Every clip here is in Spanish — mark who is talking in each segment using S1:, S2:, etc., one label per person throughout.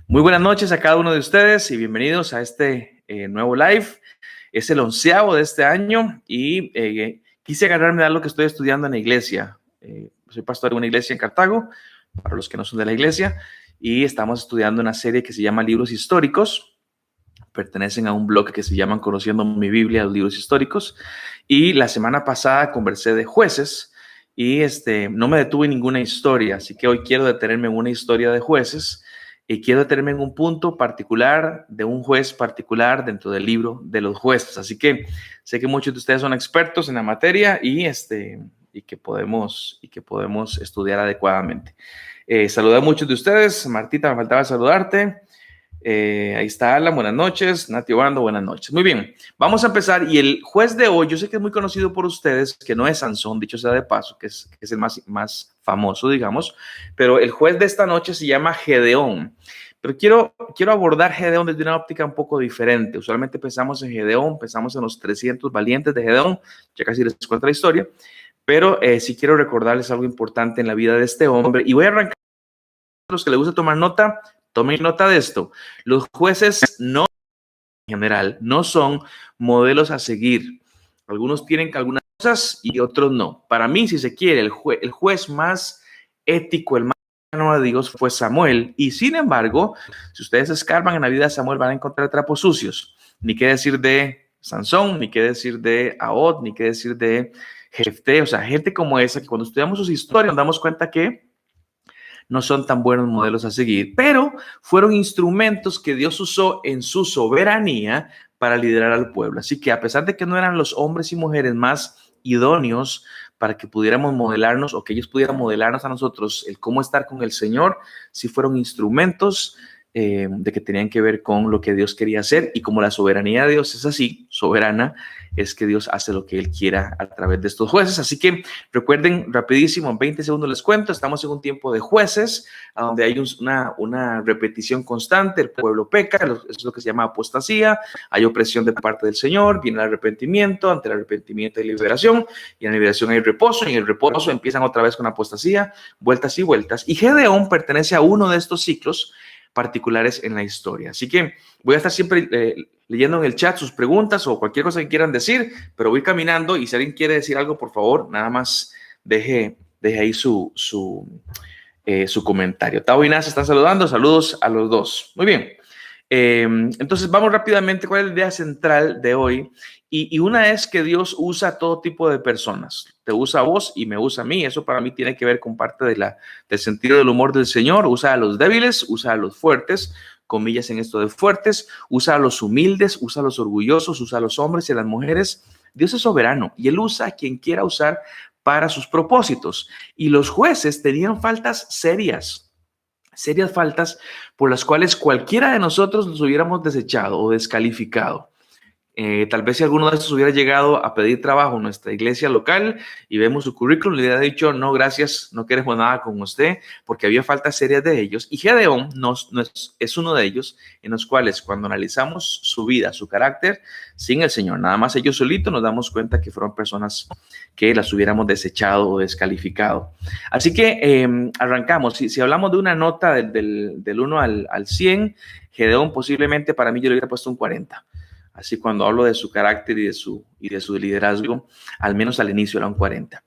S1: Muy buenas noches a cada uno de ustedes y bienvenidos a este nuevo live. Es el 11º de este año y quise agarrarme a lo que estoy estudiando en la iglesia. Soy pastor de una iglesia en Cartago, para los que no son de la iglesia, y estamos estudiando una serie que se llama Libros Históricos. Pertenecen a un blog que se llama Conociendo mi Biblia, los libros históricos. Y la semana pasada conversé de jueces y no me detuve en ninguna historia, así que hoy quiero detenerme en una historia de jueces y quiero detenerme en un punto particular de un juez particular dentro del libro de los jueces. Así que sé que muchos de ustedes son expertos en la materia y que podemos estudiar adecuadamente. Saludo a muchos de ustedes. Martita, me faltaba saludarte. Ahí está Alan, buenas noches. Nati Obando, buenas noches. Muy bien, vamos a empezar. Y el juez de hoy, yo sé que es muy conocido por ustedes, que no es Sansón, dicho sea de paso, que es el más famoso, digamos, pero el juez de esta noche se llama Gedeón. Pero quiero abordar Gedeón desde una óptica un poco diferente. Usualmente pensamos en Gedeón, pensamos en los 300 valientes de Gedeón, ya casi les cuento la historia, pero sí quiero recordarles algo importante en la vida de este hombre. Y voy a arrancar. Los que les gusta tomar nota, tomen nota de esto. Los jueces no, en general, no son modelos a seguir. Algunos tienen algunas cosas y otros no. Para mí, si se quiere, el juez más ético, el más cercano a Dios fue Samuel. Y sin embargo, si ustedes escarban en la vida de Samuel, van a encontrar trapos sucios. Ni qué decir de Sansón, ni qué decir de Ahod, ni qué decir de Jefté. O sea, gente como esa que cuando estudiamos sus historias nos damos cuenta que no son tan buenos modelos a seguir, pero fueron instrumentos que Dios usó en su soberanía para liderar al pueblo. Así que a pesar de que no eran los hombres y mujeres más idóneos para que pudiéramos modelarnos o que ellos pudieran modelarnos a nosotros el cómo estar con el Señor, sí fueron instrumentos de que tenían que ver con lo que Dios quería hacer. Y como la soberanía de Dios es así, soberana, es que Dios hace lo que Él quiera a través de estos jueces. Así que recuerden, rapidísimo, en 20 segundos les cuento, estamos en un tiempo de jueces, donde hay una repetición constante, el pueblo peca, eso es lo que se llama apostasía, hay opresión de parte del Señor, viene el arrepentimiento, ante el arrepentimiento hay liberación, y en la liberación hay reposo, y en el reposo empiezan otra vez con apostasía, vueltas y vueltas. Y Gedeón pertenece a uno de estos ciclos particulares en la historia. Así que voy a estar siempre leyendo en el chat sus preguntas o cualquier cosa que quieran decir, pero voy caminando y si alguien quiere decir algo, por favor, nada más deje ahí su comentario. Tavo y Naz están saludando, saludos a los dos. Muy bien. Entonces vamos rápidamente, ¿cuál es la idea central de hoy? Y una es que Dios usa todo tipo de personas. Te usa a vos y me usa a mí. Eso para mí tiene que ver con parte del sentido del humor del Señor. Usa a los débiles, usa a los fuertes, comillas en esto de fuertes, usa a los humildes, usa a los orgullosos, usa a los hombres y a las mujeres. Dios es soberano y Él usa a quien quiera usar para sus propósitos. Y los jueces tenían faltas serias faltas por las cuales cualquiera de nosotros los hubiéramos desechado o descalificado. Tal vez si alguno de estos hubiera llegado a pedir trabajo en nuestra iglesia local y vemos su currículum, le hubiera dicho, no, gracias, no queremos nada con usted, porque había faltas serias de ellos. Y Gedeón es uno de ellos, en los cuales cuando analizamos su vida, su carácter, sin el Señor, nada más ellos solitos, nos damos cuenta que fueron personas que las hubiéramos desechado o descalificado. Así que arrancamos. Si hablamos de una nota del 1 al 100, Gedeón posiblemente para mí yo le hubiera puesto un 40. Así cuando hablo de su carácter y de su liderazgo, al menos al inicio era un 40.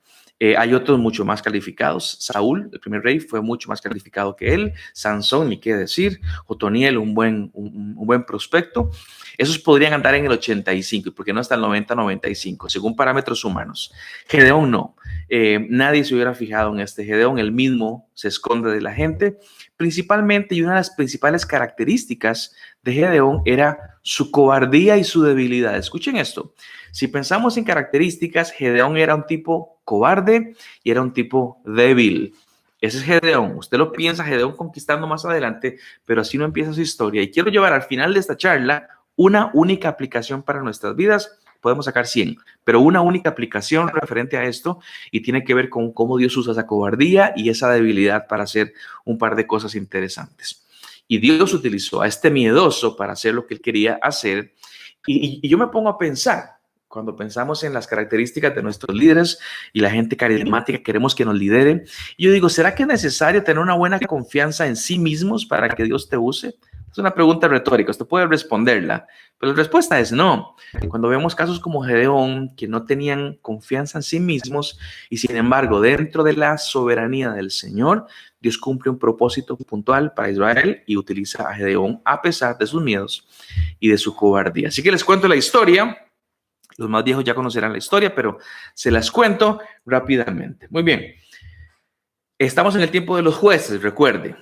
S1: Hay otros mucho más calificados. Saúl, el primer rey, fue mucho más calificado que él. Sansón, ni qué decir. Otoniel, un buen prospecto. Esos podrían andar en el 85, porque no hasta el 90-95, según parámetros humanos. Gedeón no. Nadie se hubiera fijado en este Gedeón. Él mismo se esconde de la gente. Principalmente, y una de las principales características de Gedeón era su cobardía y su debilidad. Escuchen esto. Si pensamos en características, Gedeón era un tipo cobarde y era un tipo débil. Ese es Gedeón. Usted lo piensa, Gedeón conquistando más adelante, pero así no empieza su historia. Y quiero llevar al final de esta charla una única aplicación para nuestras vidas. Podemos sacar 100, pero una única aplicación referente a esto y tiene que ver con cómo Dios usa esa cobardía y esa debilidad para hacer un par de cosas interesantes. Y Dios utilizó a este miedoso para hacer lo que él quería hacer. Y yo me pongo a pensar, cuando pensamos en las características de nuestros líderes y la gente carismática queremos que nos lidere. Y yo digo, ¿será que es necesario tener una buena confianza en sí mismos para que Dios te use? Es una pregunta retórica, usted puede responderla, pero la respuesta es no. Cuando vemos casos como Gedeón, que no tenían confianza en sí mismos y sin embargo dentro de la soberanía del Señor, Dios cumple un propósito puntual para Israel y utiliza a Gedeón a pesar de sus miedos y de su cobardía. Así que les cuento la historia. Los más viejos ya conocerán la historia, pero se las cuento rápidamente. Muy bien. Estamos en el tiempo de los jueces, recuerde.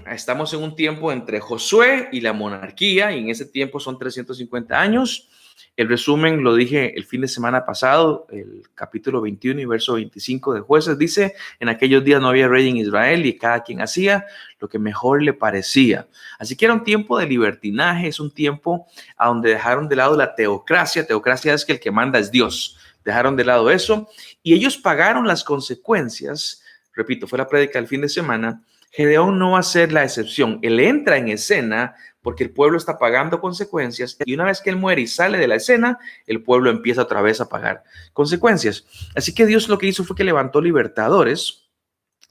S1: Estamos en un tiempo entre Josué y la monarquía, y en ese tiempo son 350 años. El resumen lo dije el fin de semana pasado, el capítulo 21 y verso 25 de Jueces dice, en aquellos días no había rey en Israel y cada quien hacía lo que mejor le parecía. Así que era un tiempo de libertinaje, es un tiempo a donde dejaron de lado la teocracia. Teocracia es que el que manda es Dios. Dejaron de lado eso y ellos pagaron las consecuencias. Repito, fue la prédica del fin de semana. Gedeón no va a ser la excepción. Él entra en escena porque el pueblo está pagando consecuencias y una vez que él muere y sale de la escena, el pueblo empieza otra vez a pagar consecuencias. Así que Dios lo que hizo fue que levantó libertadores.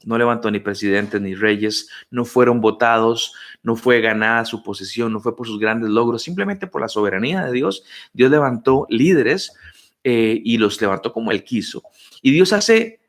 S1: No levantó ni presidentes ni reyes, no fueron votados, no fue ganada su posesión, no fue por sus grandes logros, simplemente por la soberanía de Dios. Dios levantó líderes y los levantó como él quiso. Y Dios hace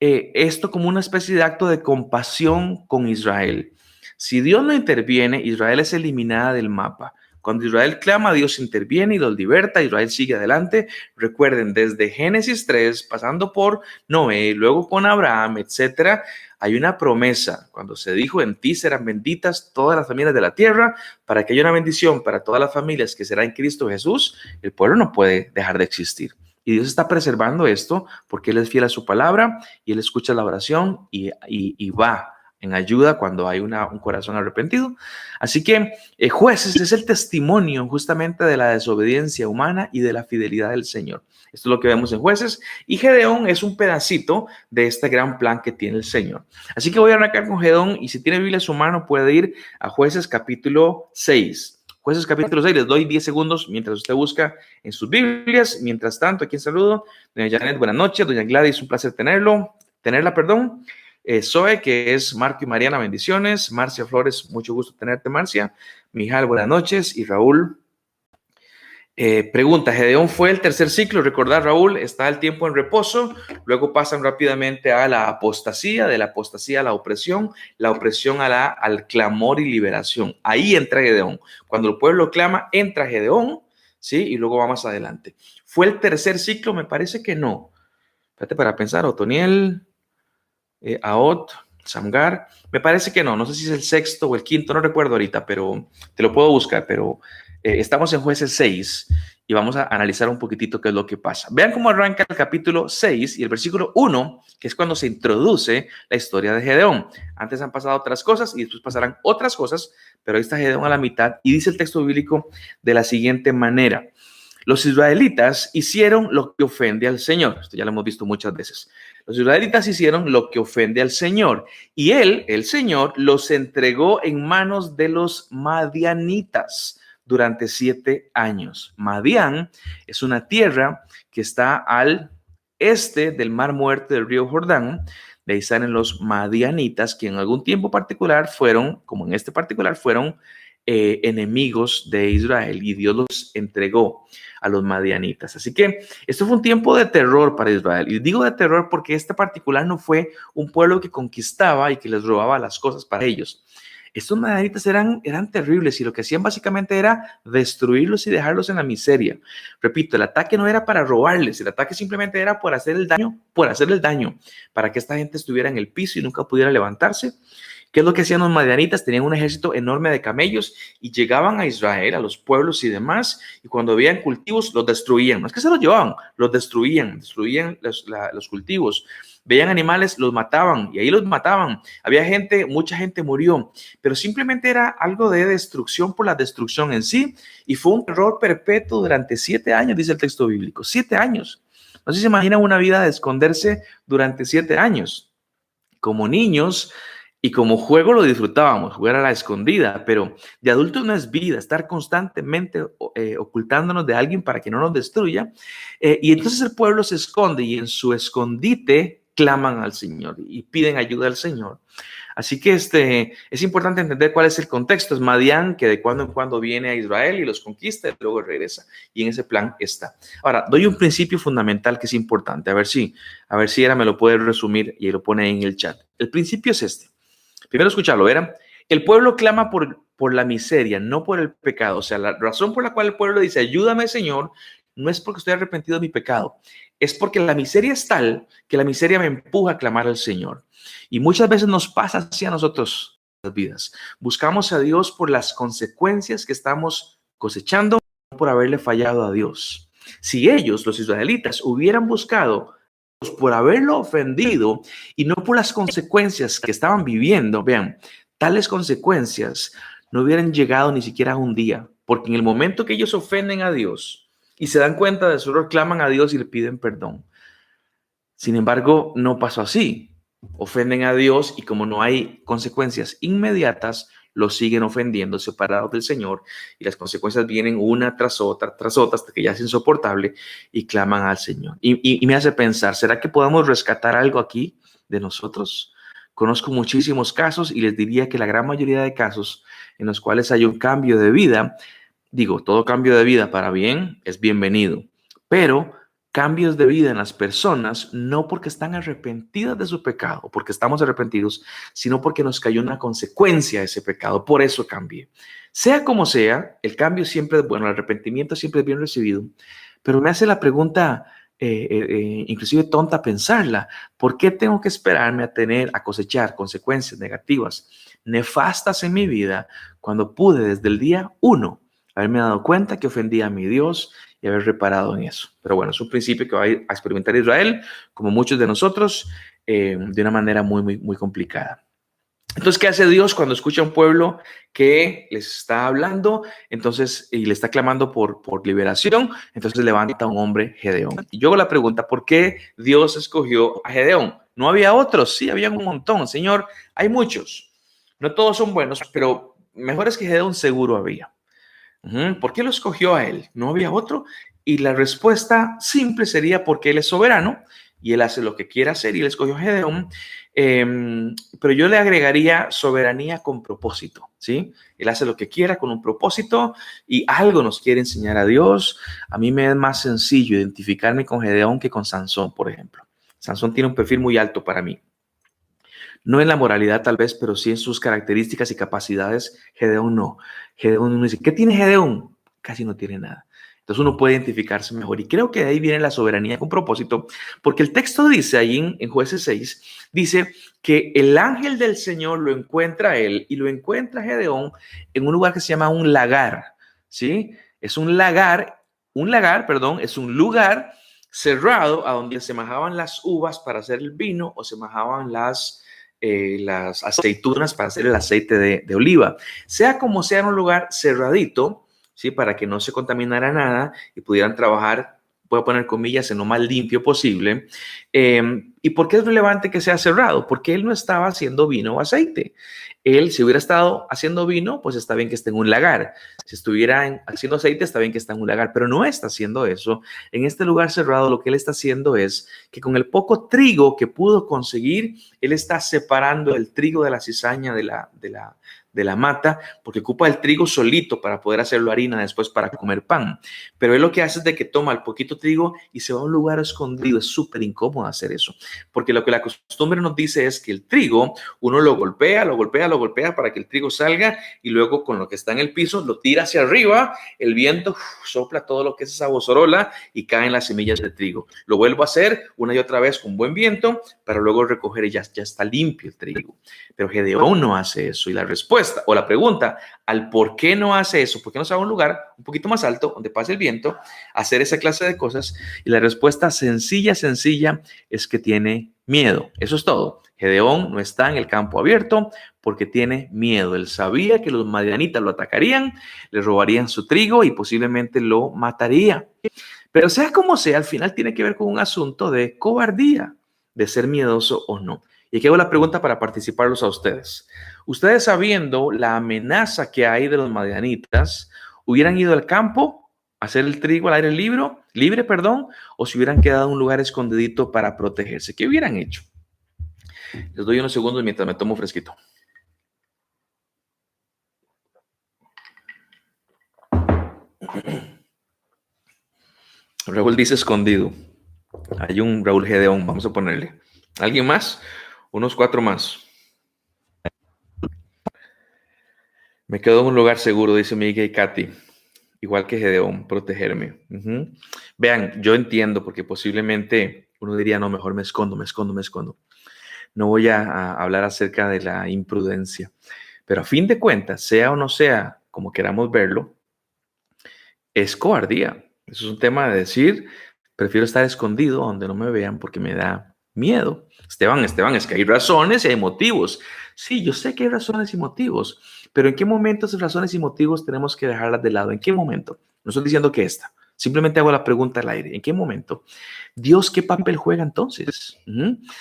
S1: esto como una especie de acto de compasión con Israel. Si Dios no interviene, Israel es eliminada del mapa. Cuando Israel clama, Dios interviene y los liberta. Israel sigue adelante. Recuerden, desde Génesis 3, pasando por Noé, luego con Abraham, etcétera, hay una promesa. Cuando se dijo, en ti serán benditas todas las familias de la tierra, para que haya una bendición para todas las familias que será en Cristo Jesús, el pueblo no puede dejar de existir. Y Dios está preservando esto porque Él es fiel a su palabra y Él escucha la oración y va en ayuda cuando hay un corazón arrepentido. Así que Jueces es el testimonio justamente de la desobediencia humana y de la fidelidad del Señor. Esto es lo que vemos en Jueces y Gedeón es un pedacito de este gran plan que tiene el Señor. Así que voy a arrancar con Gedeón y si tiene Biblia en su mano puede ir a Jueces capítulo 6. Jueces capítulo 6, les doy 10 segundos mientras usted busca en sus Biblias. Mientras tanto, aquí saludo. Doña Janet, buenas noches. Doña Gladys, un placer tenerla. Zoe, que es Marco y Mariana, bendiciones. Marcia Flores, mucho gusto tenerte, Marcia. Mijal, buenas noches. Y Raúl, pregunta, ¿Gedeón fue el tercer ciclo? Recordar, Raúl, está el tiempo en reposo, luego pasan rápidamente a la apostasía, de la apostasía a la opresión al clamor y liberación. Ahí entra Gedeón. Cuando el pueblo clama, entra Gedeón, ¿sí? Y luego vamos adelante. ¿Fue el tercer ciclo? Me parece que no. Espérate para pensar, Otoniel, Aot, Samgar, me parece que no. No sé si es el sexto o el quinto, no recuerdo ahorita, pero te lo puedo buscar, pero... estamos en Jueces 6 y vamos a analizar un poquitito qué es lo que pasa. Vean cómo arranca el capítulo 6 y el versículo 1, que es cuando se introduce la historia de Gedeón. Antes han pasado otras cosas y después pasarán otras cosas, pero ahí está Gedeón a la mitad y dice el texto bíblico de la siguiente manera. Los israelitas hicieron lo que ofende al Señor. Esto ya lo hemos visto muchas veces. Los israelitas hicieron lo que ofende al Señor y él, el Señor, los entregó en manos de los madianitas durante 7 años. Madián es una tierra que está al este del Mar Muerto del río Jordán. De ahí salen los madianitas, que en algún tiempo particular fueron, como en este particular, fueron enemigos de Israel y Dios los entregó a los madianitas. Así que esto fue un tiempo de terror para Israel. Y digo de terror porque este particular no fue un pueblo que conquistaba y que les robaba las cosas para ellos. Estos madianitas eran terribles y lo que hacían básicamente era destruirlos y dejarlos en la miseria. Repito, el ataque no era para robarles, el ataque simplemente era por hacer el daño, para que esta gente estuviera en el piso y nunca pudiera levantarse. ¿Qué es lo que hacían los madianitas? Tenían un ejército enorme de camellos y llegaban a Israel, a los pueblos y demás, y cuando veían cultivos los destruían. No es que se los llevaban, los destruían los cultivos. Veían animales, los mataban y ahí los mataban. Había gente, mucha gente murió, pero simplemente era algo de destrucción por la destrucción en sí y fue un terror perpetuo durante 7 años, dice el texto bíblico. 7 años. No sé si se imaginan una vida de esconderse durante 7 años. Como niños, Y como juego lo disfrutábamos, jugar a la escondida, pero de adultos no es vida, estar constantemente ocultándonos de alguien para que no nos destruya. Y entonces el pueblo se esconde y en su escondite claman al Señor y piden ayuda al Señor. Así que es importante entender cuál es el contexto. Es Madián que de cuando en cuando viene a Israel y los conquista y luego regresa. Y en ese plan está. Ahora, doy un principio fundamental que es importante. A ver si Era me lo puede resumir y lo pone ahí en el chat. El principio es este. Primero escucharlo, ¿verdad? El pueblo clama por la miseria, no por el pecado. O sea, la razón por la cual el pueblo dice, ayúdame, Señor, no es porque estoy arrepentido de mi pecado. Es porque la miseria es tal que la miseria me empuja a clamar al Señor. Y muchas veces nos pasa así a nosotros en las vidas. Buscamos a Dios por las consecuencias que estamos cosechando por haberle fallado a Dios. Si ellos, los israelitas, hubieran buscado por haberlo ofendido y no por las consecuencias que estaban viviendo, vean, tales consecuencias no hubieran llegado ni siquiera a un día, porque en el momento que ellos ofenden a Dios y se dan cuenta de su error, claman a Dios y le piden perdón. Sin embargo, no pasó así. Ofenden a Dios y como no hay consecuencias inmediatas, lo siguen ofendiendo separados del Señor y las consecuencias vienen una tras otra, hasta que ya es insoportable y claman al Señor. Y me hace pensar, ¿será que podemos rescatar algo aquí de nosotros? Conozco muchísimos casos y les diría que la gran mayoría de casos en los cuales hay un cambio de vida, digo, todo cambio de vida para bien es bienvenido, pero cambios de vida en las personas, no porque están arrepentidas de su pecado, o porque estamos arrepentidos, sino porque nos cayó una consecuencia de ese pecado. Por eso cambié. Sea como sea, el cambio siempre es bueno, el arrepentimiento siempre es bien recibido, pero me hace la pregunta, inclusive tonta pensarla, ¿por qué tengo que esperarme a cosechar consecuencias negativas, nefastas en mi vida, cuando pude desde el día 1 haberme dado cuenta que ofendía a mi Dios y haber reparado en eso? Pero bueno, es un principio que va a experimentar Israel, como muchos de nosotros, de una manera muy, muy, muy complicada. Entonces, ¿qué hace Dios cuando escucha a un pueblo que les está hablando entonces y le está clamando por liberación? Entonces levanta a un hombre, Gedeón. Y yo hago la pregunta, ¿por qué Dios escogió a Gedeón? ¿No había otros? Sí, había un montón. Señor, hay muchos. No todos son buenos, pero mejores que Gedeón seguro había. ¿Por qué lo escogió a él? ¿No había otro? Y la respuesta simple sería porque él es soberano y él hace lo que quiera hacer y él escogió a Gedeón. Pero yo le agregaría soberanía con propósito, ¿sí? Él hace lo que quiera con un propósito y algo nos quiere enseñar a Dios. A mí me es más sencillo identificarme con Gedeón que con Sansón, por ejemplo. Sansón tiene un perfil muy alto para mí. No en la moralidad tal vez, pero sí en sus características y capacidades. Gedeón no. Gedeón uno dice, ¿qué tiene Gedeón? Casi no tiene nada. Entonces uno puede identificarse mejor. Y creo que de ahí viene la soberanía con propósito, porque el texto dice ahí en Jueces 6, dice que el ángel del Señor lo encuentra a él y lo encuentra a Gedeón en un lugar que se llama un lagar, ¿sí? Es un lagar, perdón, es un lugar cerrado a donde se majaban las uvas para hacer el vino o se majaban las aceitunas para hacer el aceite de oliva. Sea como sea, en un lugar cerradito, ¿sí? Para que no se contaminara nada y pudieran trabajar, voy a poner comillas, en lo más limpio posible. ¿Y por qué es relevante que sea cerrado? Porque él no estaba haciendo vino o aceite. Él, si hubiera estado haciendo vino, pues está bien que esté en un lagar. Si estuviera haciendo aceite, está bien que esté en un lagar, pero no está haciendo eso. En este lugar cerrado, lo que él está haciendo es que con el poco trigo que pudo conseguir, él está separando el trigo de la cizaña de la mata, porque ocupa el trigo solito para poder hacerlo harina después para comer pan. Pero él lo que hace es de que toma el poquito trigo y se va a un lugar escondido. Es súper incómodo hacer eso, porque lo que la costumbre nos dice es que el trigo uno lo golpea para que el trigo salga y luego con lo que está en el piso lo tira hacia arriba, el viento sopla todo lo que es esa bozorola y caen las semillas de trigo. Lo vuelvo a hacer una y otra vez con buen viento para luego recoger y ya está limpio el trigo. Pero Gedeón no hace eso y la respuesta o la pregunta al por qué no hace eso, por qué no se va a un lugar un poquito más alto donde pase el viento, hacer esa clase de cosas, y la respuesta sencilla es que tiene miedo. Eso es todo. Gedeón no está en el campo abierto porque tiene miedo. Él sabía que los madianitas lo atacarían, le robarían su trigo y posiblemente lo mataría. Pero sea como sea, al final tiene que ver con un asunto de cobardía, de ser miedoso o no. Y aquí hago la pregunta para participarlos a ustedes. Ustedes, sabiendo la amenaza que hay de los madianitas, ¿hubieran ido al campo a hacer el trigo al aire libre, perdón, o si hubieran quedado en un lugar escondidito para protegerse? ¿Qué hubieran hecho? Les doy unos segundos mientras me tomo fresquito. Raúl dice escondido. Hay un Raúl Gedeón, vamos a ponerle. ¿Alguien más? Unos 4 más. Me quedo en un lugar seguro, dice Miguel y Katy. Igual que Gedeón, protegerme. Vean, yo entiendo, porque posiblemente uno diría, no, mejor me escondo. No voy a hablar acerca de la imprudencia. Pero a fin de cuentas, sea o no sea, como queramos verlo, es cobardía. Eso es un tema de decir, prefiero estar escondido donde no me vean porque me da miedo. Esteban, es que hay razones y hay motivos. Sí, yo sé que hay razones y motivos, pero ¿en qué momento esas razones y motivos tenemos que dejarlas de lado? ¿En qué momento? No estoy diciendo que esta. Simplemente hago la pregunta al aire. ¿En qué momento? Dios, ¿qué papel juega entonces?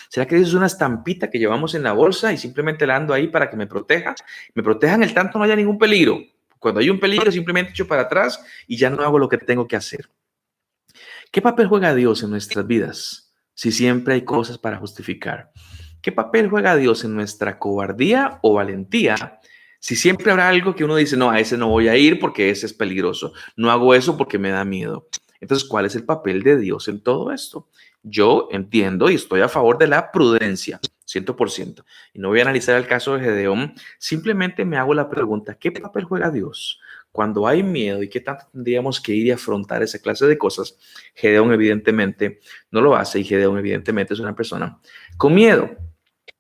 S1: ¿Será que Dios es una estampita que llevamos en la bolsa y simplemente la ando ahí para que me proteja? Me protejan el tanto no haya ningún peligro. Cuando hay un peligro, simplemente echo para atrás y ya no hago lo que tengo que hacer. ¿Qué papel juega Dios en nuestras vidas si siempre hay cosas para justificar? ¿Qué papel juega Dios en nuestra cobardía o valentía si siempre habrá algo que uno dice, no, a ese no voy a ir porque ese es peligroso, no hago eso porque me da miedo? Entonces, ¿cuál es el papel de Dios en todo esto? Yo entiendo y estoy a favor de la prudencia, 100%. Y no voy a analizar el caso de Gedeón, simplemente me hago la pregunta, ¿qué papel juega Dios cuando hay miedo y qué tanto tendríamos que ir y afrontar esa clase de cosas? Gedeón evidentemente no lo hace y Gedeón evidentemente es una persona con miedo.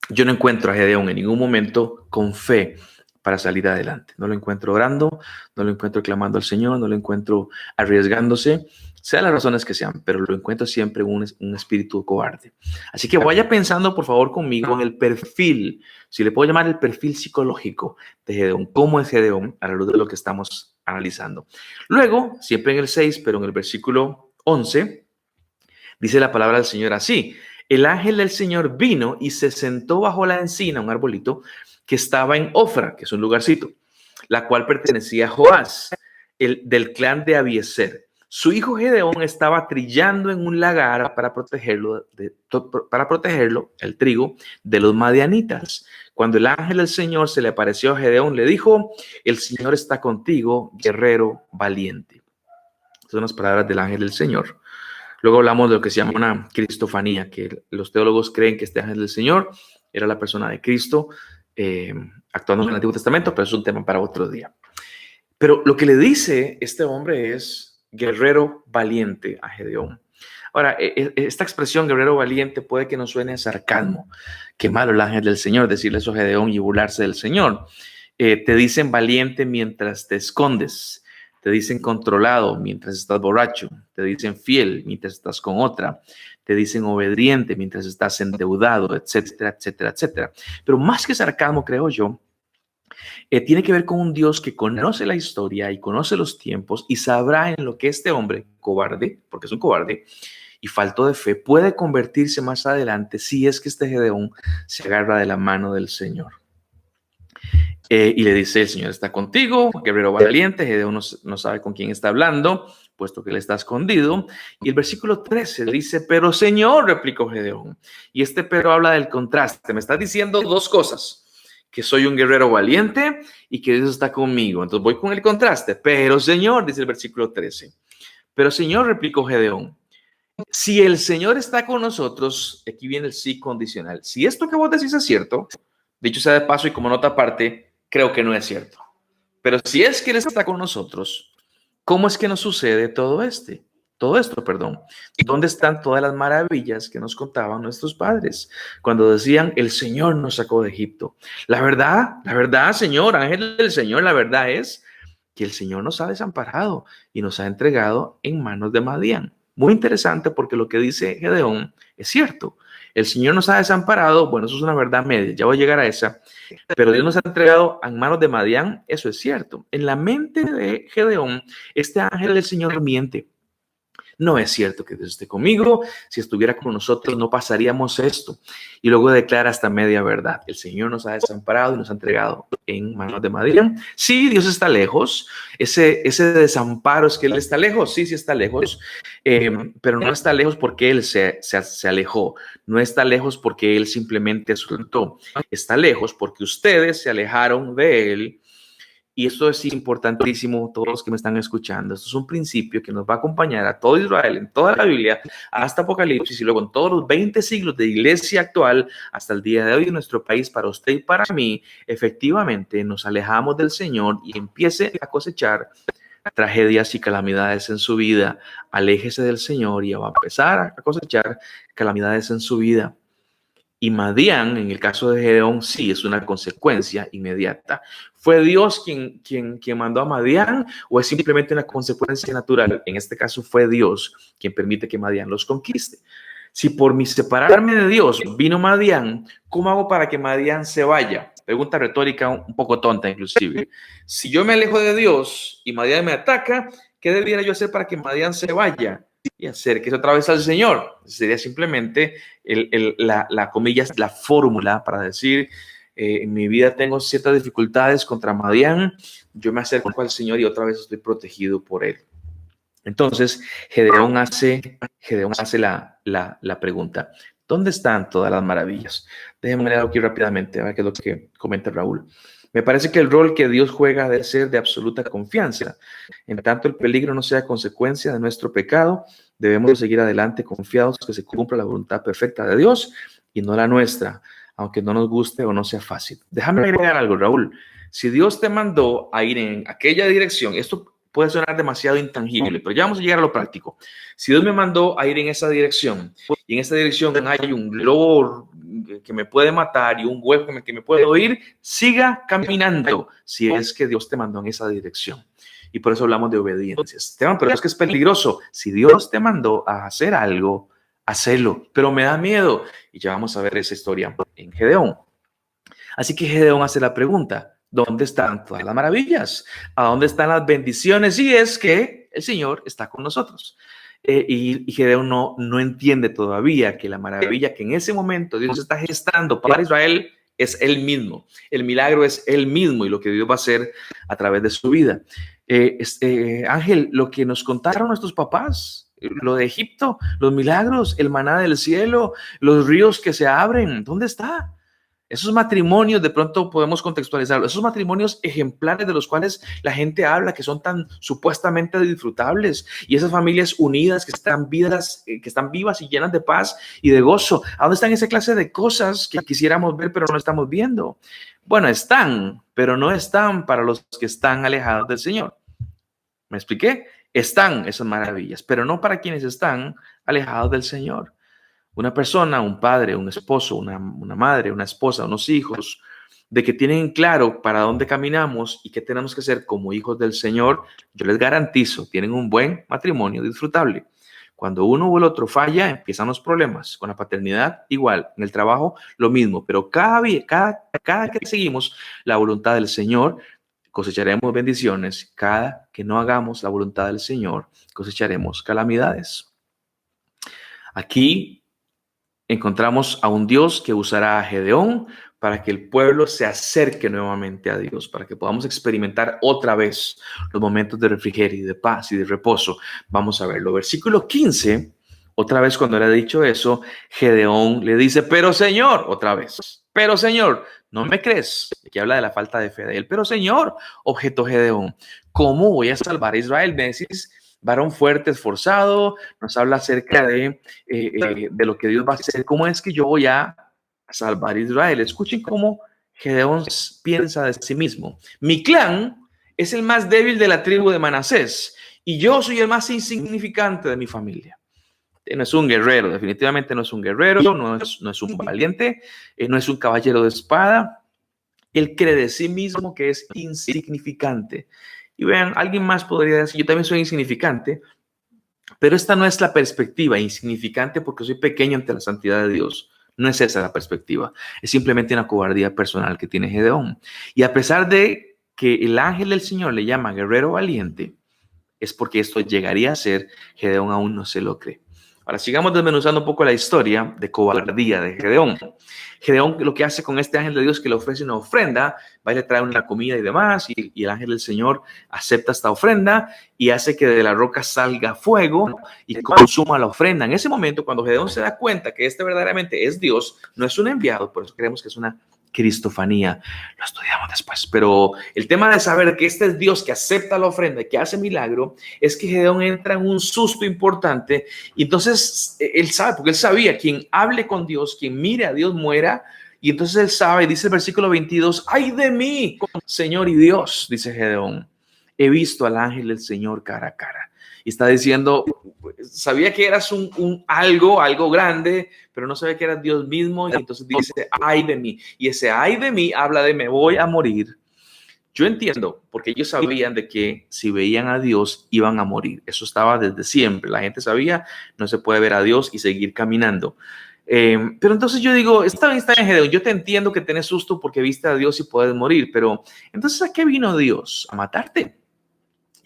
S1: Yo no encuentro a Gedeón en ningún momento con fe para salir adelante. No lo encuentro orando, no lo encuentro clamando al Señor, no lo encuentro arriesgándose, sean las razones que sean, pero lo encuentro siempre un espíritu cobarde. Así que vaya pensando, por favor, conmigo en el perfil, si le puedo llamar el perfil psicológico de Gedeón. ¿Cómo es Gedeón a la luz de lo que estamos analizando? Luego, siempre en el 6, pero en el versículo 11, dice la palabra del Señor así: el ángel del Señor vino y se sentó bajo la encina, un arbolito, que estaba en Ofra, que es un lugarcito, la cual pertenecía a Joás, del clan de Abiezer. Su hijo Gedeón estaba trillando en un lagar para protegerlo, el trigo, de los madianitas. Cuando el ángel del Señor se le apareció a Gedeón, le dijo: el Señor está contigo, guerrero valiente. Estas son las palabras del ángel del Señor. Luego hablamos de lo que se llama una cristofanía, que los teólogos creen que este ángel del Señor era la persona de Cristo actuando en el Antiguo Testamento, pero es un tema para otro día. Pero lo que le dice este hombre es guerrero valiente a Gedeón. Ahora, esta expresión guerrero valiente puede que nos suene a sarcasmo. Qué malo el ángel del Señor decirle eso a Gedeón y burlarse del Señor. Te dicen valiente mientras te escondes. Te dicen controlado mientras estás borracho. Te dicen fiel mientras estás con otra. Te dicen obediente mientras estás endeudado, etcétera, etcétera, etcétera. Pero más que sarcasmo, creo yo, tiene que ver con un Dios que conoce la historia y conoce los tiempos y sabrá en lo que este hombre, cobarde, porque es un cobarde, y falto de fe, puede convertirse más adelante si es que este Gedeón se agarra de la mano del Señor. Y le dice: el Señor está contigo, guerrero valiente. Gedeón no sabe con quién está hablando, puesto que él está escondido. Y el versículo 13 dice: pero Señor, replicó Gedeón. Y este pero habla del contraste. Me estás diciendo dos cosas: que soy un guerrero valiente y que Dios está conmigo. Entonces voy con el contraste. Pero Señor, dice el versículo 13. Pero Señor, replicó Gedeón, si el Señor está con nosotros, aquí viene el sí condicional. Si esto que vos decís es cierto, dicho sea de paso y como nota aparte, creo que no es cierto. Pero si es que Él está con nosotros, ¿cómo es que nos sucede todo esto? ¿Dónde están todas las maravillas que nos contaban nuestros padres cuando decían: el Señor nos sacó de Egipto? La verdad, Señor, ángel del Señor, la verdad es que el Señor nos ha desamparado y nos ha entregado en manos de Madián. Muy interesante, porque lo que dice Gedeón es cierto. El Señor nos ha desamparado, bueno, eso es una verdad media, ya voy a llegar a esa, pero Dios nos ha entregado en manos de Madián, eso es cierto. En la mente de Gedeón, este ángel del Señor miente. No es cierto que Dios esté conmigo. Si estuviera con nosotros no pasaríamos esto. Y luego declara esta media verdad. El Señor nos ha desamparado y nos ha entregado en manos de Madián. Sí, Dios está lejos. Ese desamparo es que Él está lejos. Sí, sí está lejos. Pero no está lejos porque Él se alejó. No está lejos porque Él simplemente soltó. Está lejos porque ustedes se alejaron de Él. Y esto es importantísimo, todos los que me están escuchando. Esto es un principio que nos va a acompañar a todo Israel, en toda la Biblia, hasta Apocalipsis, y luego en todos los 20 siglos de iglesia actual, hasta el día de hoy en nuestro país, para usted y para mí. Efectivamente, nos alejamos del Señor y empiece a cosechar tragedias y calamidades en su vida. Aléjese del Señor y va a empezar a cosechar calamidades en su vida. Y Madián, en el caso de Gedeón, sí es una consecuencia inmediata. ¿Fue Dios quien mandó a Madián o es simplemente una consecuencia natural? En este caso fue Dios quien permite que Madián los conquiste. Si por mi separarme de Dios vino Madián, ¿cómo hago para que Madián se vaya? Pregunta retórica un poco tonta inclusive. Si yo me alejo de Dios y Madián me ataca, ¿qué debiera yo hacer para que Madián se vaya y acérquese otra vez al Señor? Sería simplemente la comillas, la fórmula para decir, en mi vida tengo ciertas dificultades contra Madián, yo me acerco al Señor y otra vez estoy protegido por Él. Entonces, Gedeón hace la pregunta, ¿dónde están todas las maravillas? Déjenme leer aquí rápidamente, a ver qué es lo que comenta Raúl. Me parece que el rol que Dios juega debe ser de absoluta confianza. En tanto el peligro no sea consecuencia de nuestro pecado, debemos seguir adelante confiados que se cumpla la voluntad perfecta de Dios y no la nuestra, aunque no nos guste o no sea fácil. Déjame agregar algo, Raúl. Si Dios te mandó a ir en aquella dirección, esto puede sonar demasiado intangible, pero ya vamos a llegar a lo práctico. Si Dios me mandó a ir en esa dirección y en esa dirección hay un lobo que me puede matar y un hueco que me puede oír, siga caminando si es que Dios te mandó en esa dirección. Y por eso hablamos de obediencia. Esteban, pero es que es peligroso. Si Dios te mandó a hacer algo, hacelo, pero me da miedo. Y ya vamos a ver esa historia en Gedeón. Así que Gedeón hace la pregunta, ¿dónde están todas las maravillas? ¿A dónde están las bendiciones? Y es que el Señor está con nosotros. Y Gedeón no entiende todavía que la maravilla que en ese momento Dios está gestando para Israel es Él mismo. El milagro es Él mismo y lo que Dios va a hacer a través de su vida. Ángel, lo que nos contaron nuestros papás, lo de Egipto, los milagros, el maná del cielo, los ríos que se abren, ¿dónde está? Esos matrimonios, de pronto podemos contextualizarlo, esos matrimonios ejemplares de los cuales la gente habla, que son tan supuestamente disfrutables, y esas familias unidas que están vivas y llenas de paz y de gozo. ¿A dónde están esa clase de cosas que quisiéramos ver, pero no estamos viendo? Bueno, están, pero no están para los que están alejados del Señor. ¿Me expliqué? Están esas maravillas, pero no para quienes están alejados del Señor. Una persona, un padre, un esposo, una madre, una esposa, unos hijos, de que tienen claro para dónde caminamos y qué tenemos que hacer como hijos del Señor, yo les garantizo, tienen un buen matrimonio disfrutable. Cuando uno o el otro falla, empiezan los problemas. Con la paternidad, igual. En el trabajo, lo mismo. Pero cada que seguimos la voluntad del Señor, cosecharemos bendiciones. Cada que no hagamos la voluntad del Señor, cosecharemos calamidades. Aquí encontramos a un Dios que usará a Gedeón para que el pueblo se acerque nuevamente a Dios, para que podamos experimentar otra vez los momentos de refrigerio y de paz y de reposo. Vamos a verlo. Versículo 15, otra vez cuando le ha dicho eso, Gedeón le dice, pero Señor, otra vez, pero Señor, ¿no me crees? Aquí habla de la falta de fe de él. Pero Señor, objetó Gedeón, ¿cómo voy a salvar a Israel? Me decís, varón fuerte, esforzado, nos habla acerca de lo que Dios va a hacer. ¿Cómo es que yo voy a salvar a Israel? Escuchen cómo Gedeón piensa de sí mismo. Mi clan es el más débil de la tribu de Manasés y yo soy el más insignificante de mi familia. No es un guerrero, definitivamente no es un guerrero, no es un valiente, no es un caballero de espada. Él cree de sí mismo que es insignificante. Y vean, alguien más podría decir, yo también soy insignificante, pero esta no es la perspectiva, insignificante porque soy pequeño ante la santidad de Dios. No es esa la perspectiva, es simplemente una cobardía personal que tiene Gedeón. Y a pesar de que el ángel del Señor le llama guerrero valiente, es porque esto llegaría a ser, Gedeón aún no se lo cree. Ahora sigamos desmenuzando un poco la historia de cobardía de Gedeón. Gedeón lo que hace con este ángel de Dios que le ofrece una ofrenda, va y le trae una comida y demás, y el ángel del Señor acepta esta ofrenda y hace que de la roca salga fuego y consuma la ofrenda. En ese momento, cuando Gedeón se da cuenta que este verdaderamente es Dios, no es un enviado, por eso creemos que es una cristofanía, lo estudiamos después, pero el tema de saber que este es Dios que acepta la ofrenda y que hace milagro, es que Gedeón entra en un susto importante, y entonces él sabe, porque él sabía, quien hable con Dios, quien mire a Dios muera, y entonces él sabe, dice el versículo 22, ¡ay de mí, Señor y Dios!, dice Gedeón, he visto al ángel del Señor cara a cara. Y está diciendo, sabía que eras algo grande, pero no sabía que eras Dios mismo. Y entonces dice, ay de mí. Y ese ay de mí habla de me voy a morir. Yo entiendo, porque ellos sabían de que si veían a Dios iban a morir. Eso estaba desde siempre. La gente sabía, no se puede ver a Dios y seguir caminando. Pero entonces yo digo, está bien, Gedeón, yo te entiendo que tenés susto porque viste a Dios y puedes morir, pero entonces ¿a qué vino Dios? ¿A matarte?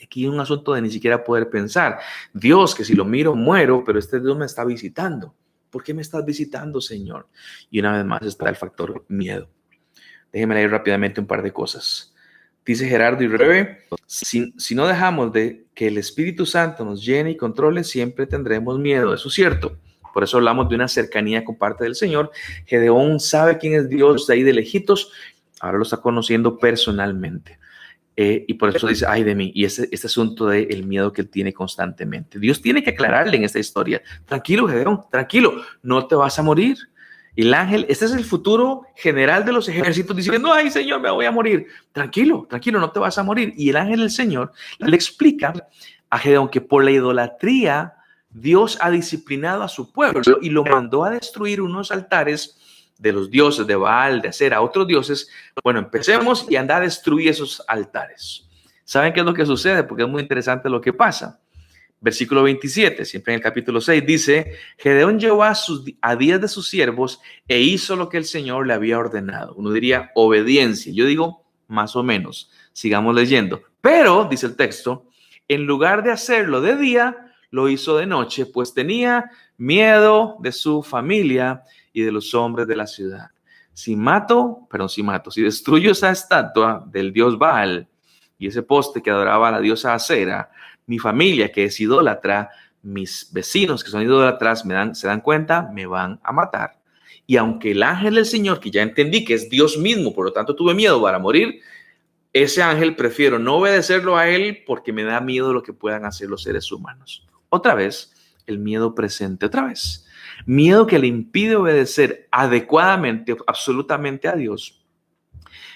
S1: Aquí hay un asunto de ni siquiera poder pensar. Dios, que si lo miro muero, pero este Dios me está visitando. ¿Por qué me estás visitando, Señor? Y una vez más está el factor miedo. Déjenme leer rápidamente un par de cosas. Dice Gerardo y Rebe, si no dejamos de que el Espíritu Santo nos llene y controle, siempre tendremos miedo. Eso es cierto. Por eso hablamos de una cercanía con parte del Señor. Gedeón sabe quién es Dios de ahí de lejitos. Ahora lo está conociendo personalmente. Y por eso dice, ay de mí, y este asunto del miedo que él tiene constantemente. Dios tiene que aclararle en esta historia, tranquilo, Gedeón, tranquilo, no te vas a morir. El ángel, este es el futuro general de los ejércitos diciendo, ay Señor, me voy a morir. Tranquilo, tranquilo, no te vas a morir. Y el ángel del Señor le explica a Gedeón que por la idolatría Dios ha disciplinado a su pueblo y lo mandó a destruir unos altares de los dioses de Baal, de Acera, otros dioses. Bueno, empecemos y anda a destruir esos altares. ¿Saben qué es lo que sucede? Porque es muy interesante lo que pasa. Versículo 27, siempre en el capítulo 6, dice, Gedeón llevó a 10 de sus siervos e hizo lo que el Señor le había ordenado. Uno diría obediencia. Yo digo más o menos. Sigamos leyendo. Pero, dice el texto, en lugar de hacerlo de día, lo hizo de noche, pues tenía miedo de su familia y de los hombres de la ciudad. Si destruyo esa estatua del dios Baal y ese poste que adoraba a la diosa Acera, mi familia que es idólatra, mis vecinos que son idólatras se dan cuenta, me van a matar. Y aunque el ángel del Señor, que ya entendí que es Dios mismo, por lo tanto tuve miedo para morir, ese ángel prefiero no obedecerlo a él porque me da miedo lo que puedan hacer los seres humanos. Otra vez, el miedo presente, otra vez. Miedo que le impide obedecer adecuadamente, absolutamente a Dios.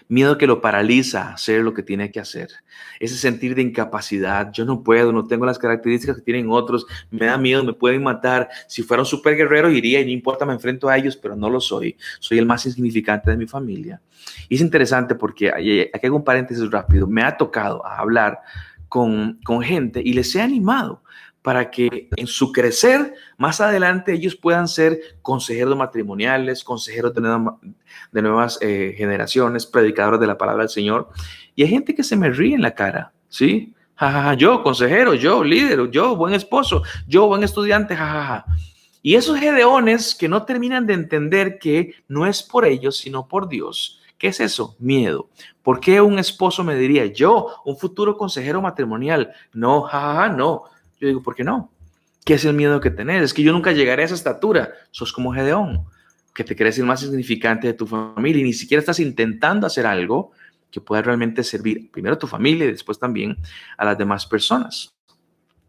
S1: Miedo que lo paraliza a hacer lo que tiene que hacer. Ese sentir de incapacidad. Yo no puedo, no tengo las características que tienen otros. Me da miedo, me pueden matar. Si fuera un super guerrero iría y no importa, me enfrento a ellos, pero no lo soy. Soy el más insignificante de mi familia. Y es interesante porque, aquí hago un paréntesis rápido, me ha tocado hablar con gente y les he animado para que en su crecer, más adelante ellos puedan ser consejeros matrimoniales, consejeros de nuevas generaciones, predicadores de la palabra del Señor. Y hay gente que se me ríe en la cara, ¿sí? Yo, consejero, yo, líder, yo, buen esposo, yo, buen estudiante, jajaja. Y esos gedeones que no terminan de entender que no es por ellos, sino por Dios. ¿Qué es eso? Miedo. ¿Por qué un esposo me diría, yo, un futuro consejero matrimonial? No, jajaja, no. Yo digo, ¿por qué no? ¿Qué es el miedo que tenés? Es que yo nunca llegaré a esa estatura. Sos como Gedeón, que te crees el más insignificante de tu familia y ni siquiera estás intentando hacer algo que pueda realmente servir primero a tu familia y después también a las demás personas.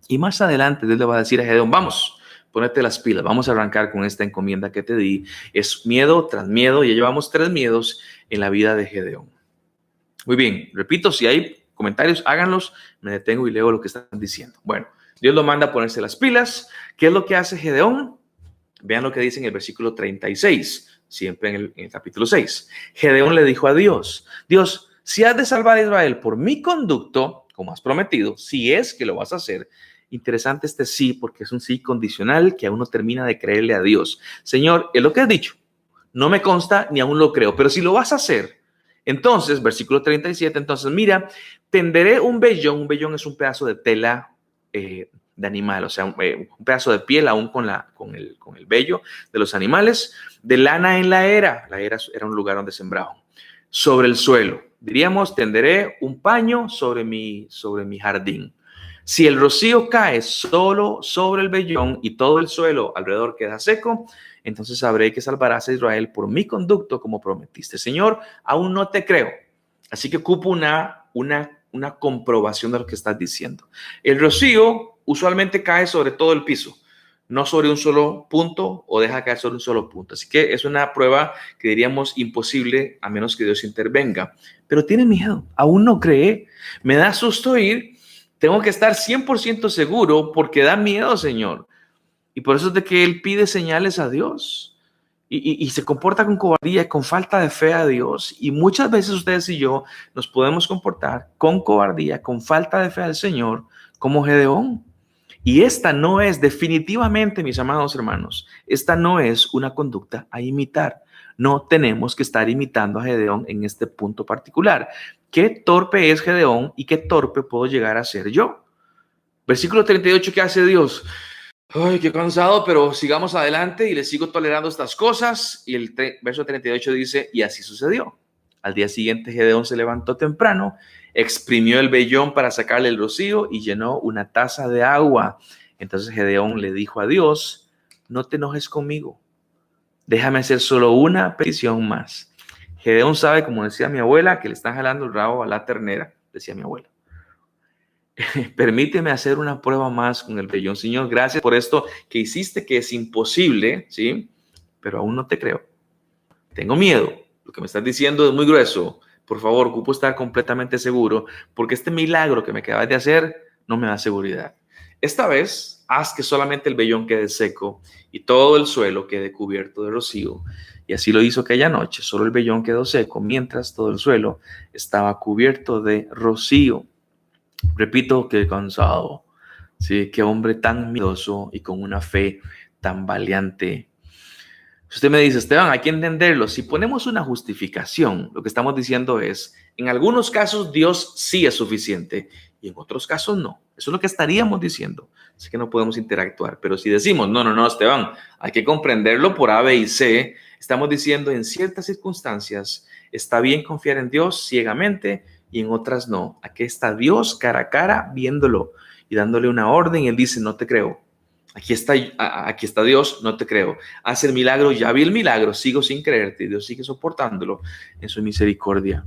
S1: Y más adelante Dios le va a decir a Gedeón, vamos, ponete las pilas, vamos a arrancar con esta encomienda que te di. Es miedo tras miedo, ya llevamos 3 miedos en la vida de Gedeón. Muy bien, repito, si hay comentarios, háganlos, me detengo y leo lo que están diciendo. Bueno, Dios lo manda a ponerse las pilas. ¿Qué es lo que hace Gedeón? Vean lo que dice en el versículo 36, siempre en el capítulo 6. Gedeón le dijo a Dios, Dios, si has de salvar a Israel por mi conducto, como has prometido, si es que lo vas a hacer. Interesante este sí, porque es un sí condicional que aún no termina de creerle a Dios. Señor, es lo que has dicho. No me consta ni aún lo creo, pero si lo vas a hacer, entonces, versículo 37, entonces mira, tenderé un vellón es un pedazo de tela de animal, o sea, un pedazo de piel aún con el vello de los animales, de lana en la era era un lugar donde sembraban, sobre el suelo. Diríamos, tenderé un paño sobre mi jardín. Si el rocío cae solo sobre el vellón y todo el suelo alrededor queda seco, entonces sabré que salvarás a Israel por mi conducto como prometiste. Señor, aún no te creo. Así que ocupo una comprobación de lo que estás diciendo. El rocío usualmente cae sobre todo el piso, no sobre un solo punto o deja caer sobre un solo punto. Así que es una prueba que diríamos imposible a menos que Dios intervenga. Pero tiene miedo, aún no cree. Me da susto ir. Tengo que estar 100% seguro porque da miedo, Señor. Y por eso es de que Él pide señales a Dios. Y se comporta con cobardía y con falta de fe a Dios. Y muchas veces ustedes y yo nos podemos comportar con cobardía, con falta de fe al Señor, como Gedeón. Y esta no es definitivamente, mis amados hermanos, esta no es una conducta a imitar. No tenemos que estar imitando a Gedeón en este punto particular. Qué torpe es Gedeón y qué torpe puedo llegar a ser yo. Versículo 38, ¿qué hace Dios? Ay, qué cansado, pero sigamos adelante y le sigo tolerando estas cosas. Y el verso 38 dice, y así sucedió. Al día siguiente Gedeón se levantó temprano, exprimió el vellón para sacarle el rocío y llenó una taza de agua. Entonces Gedeón le dijo a Dios, no te enojes conmigo, déjame hacer solo una petición más. Gedeón sabe, como decía mi abuela, que le están jalando el rabo a la ternera, decía mi abuela. Permíteme hacer una prueba más con el vellón. Señor, gracias por esto que hiciste, que es imposible, ¿sí? Pero aún no te creo. Tengo miedo. Lo que me estás diciendo es muy grueso. Por favor, ocupo estar completamente seguro, porque este milagro que me acabas de hacer no me da seguridad. Esta vez, haz que solamente el vellón quede seco y todo el suelo quede cubierto de rocío. Y así lo hizo aquella noche. Solo el vellón quedó seco, mientras todo el suelo estaba cubierto de rocío. Repito, qué cansado. Sí, qué hombre tan miedoso y con una fe tan valiente. Usted me dice, Esteban, hay que entenderlo. Si ponemos una justificación, lo que estamos diciendo es, en algunos casos Dios sí es suficiente y en otros casos no. Eso es lo que estaríamos diciendo. Así que no podemos interactuar. Pero si decimos, no, Esteban, hay que comprenderlo por A, B y C, estamos diciendo, en ciertas circunstancias está bien confiar en Dios ciegamente y en otras no. Aquí está Dios cara a cara viéndolo y dándole una orden y Él dice, no te creo. Aquí está Dios, no te creo. Hace el milagro, ya vi el milagro, sigo sin creerte. Dios sigue soportándolo en su misericordia.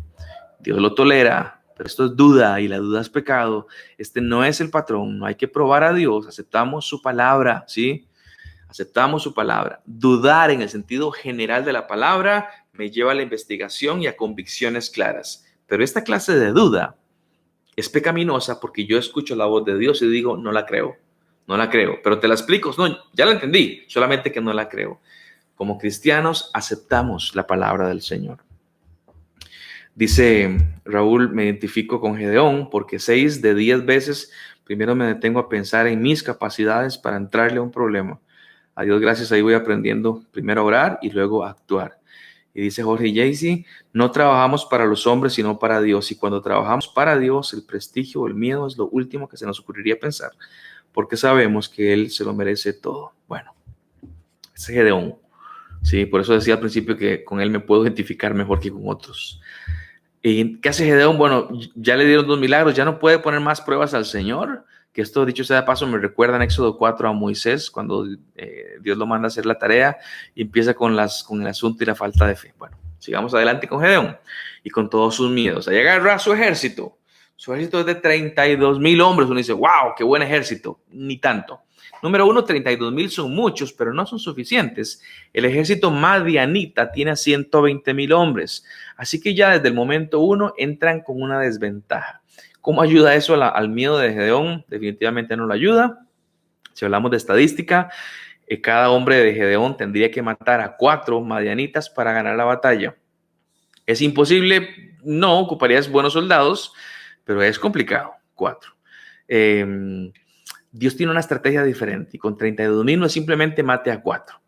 S1: Dios lo tolera, pero esto es duda y la duda es pecado. Este no es el patrón, no hay que probar a Dios. Aceptamos su palabra, ¿sí? Aceptamos su palabra. Dudar en el sentido general de la palabra me lleva a la investigación y a convicciones claras. Pero esta clase de duda es pecaminosa porque yo escucho la voz de Dios y digo, no la creo. No la creo, pero te la explico. No, ya la entendí, solamente que no la creo. Como cristianos aceptamos la palabra del Señor. Dice Raúl, me identifico con Gedeón porque 6 de 10 veces primero me detengo a pensar en mis capacidades para entrarle a un problema. A Dios gracias, ahí voy aprendiendo primero a orar y luego a actuar. Y dice Jorge Jaycee, no trabajamos para los hombres, sino para Dios. Y cuando trabajamos para Dios, el prestigio o el miedo es lo último que se nos ocurriría pensar, porque sabemos que Él se lo merece todo. Bueno, ese es Gedeón. Sí, por eso decía al principio que con él me puedo identificar mejor que con otros. ¿Y qué hace Gedeón? Bueno, ya le dieron 2 milagros, ya no puede poner más pruebas al Señor. Que esto, dicho sea de paso, me recuerda en Éxodo 4 a Moisés, cuando Dios lo manda a hacer la tarea y empieza con el asunto y la falta de fe. Bueno, sigamos adelante con Gedeón y con todos sus miedos. Allá agarra su ejército. Su ejército es de 32,000 hombres. Uno dice, wow, qué buen ejército. Ni tanto. Número 1, 32,000 son muchos, pero no son suficientes. El ejército madianita tiene 120,000 hombres. Así que ya desde el momento 1 entran con una desventaja. ¿Cómo ayuda eso al miedo de Gedeón? Definitivamente no lo ayuda. Si hablamos de estadística, cada hombre de Gedeón tendría que matar a 4 madianitas para ganar la batalla. ¿Es imposible? No, ocuparías buenos soldados, pero es complicado. 4. Dios tiene una estrategia diferente y con 32,000 no es simplemente mate a 4.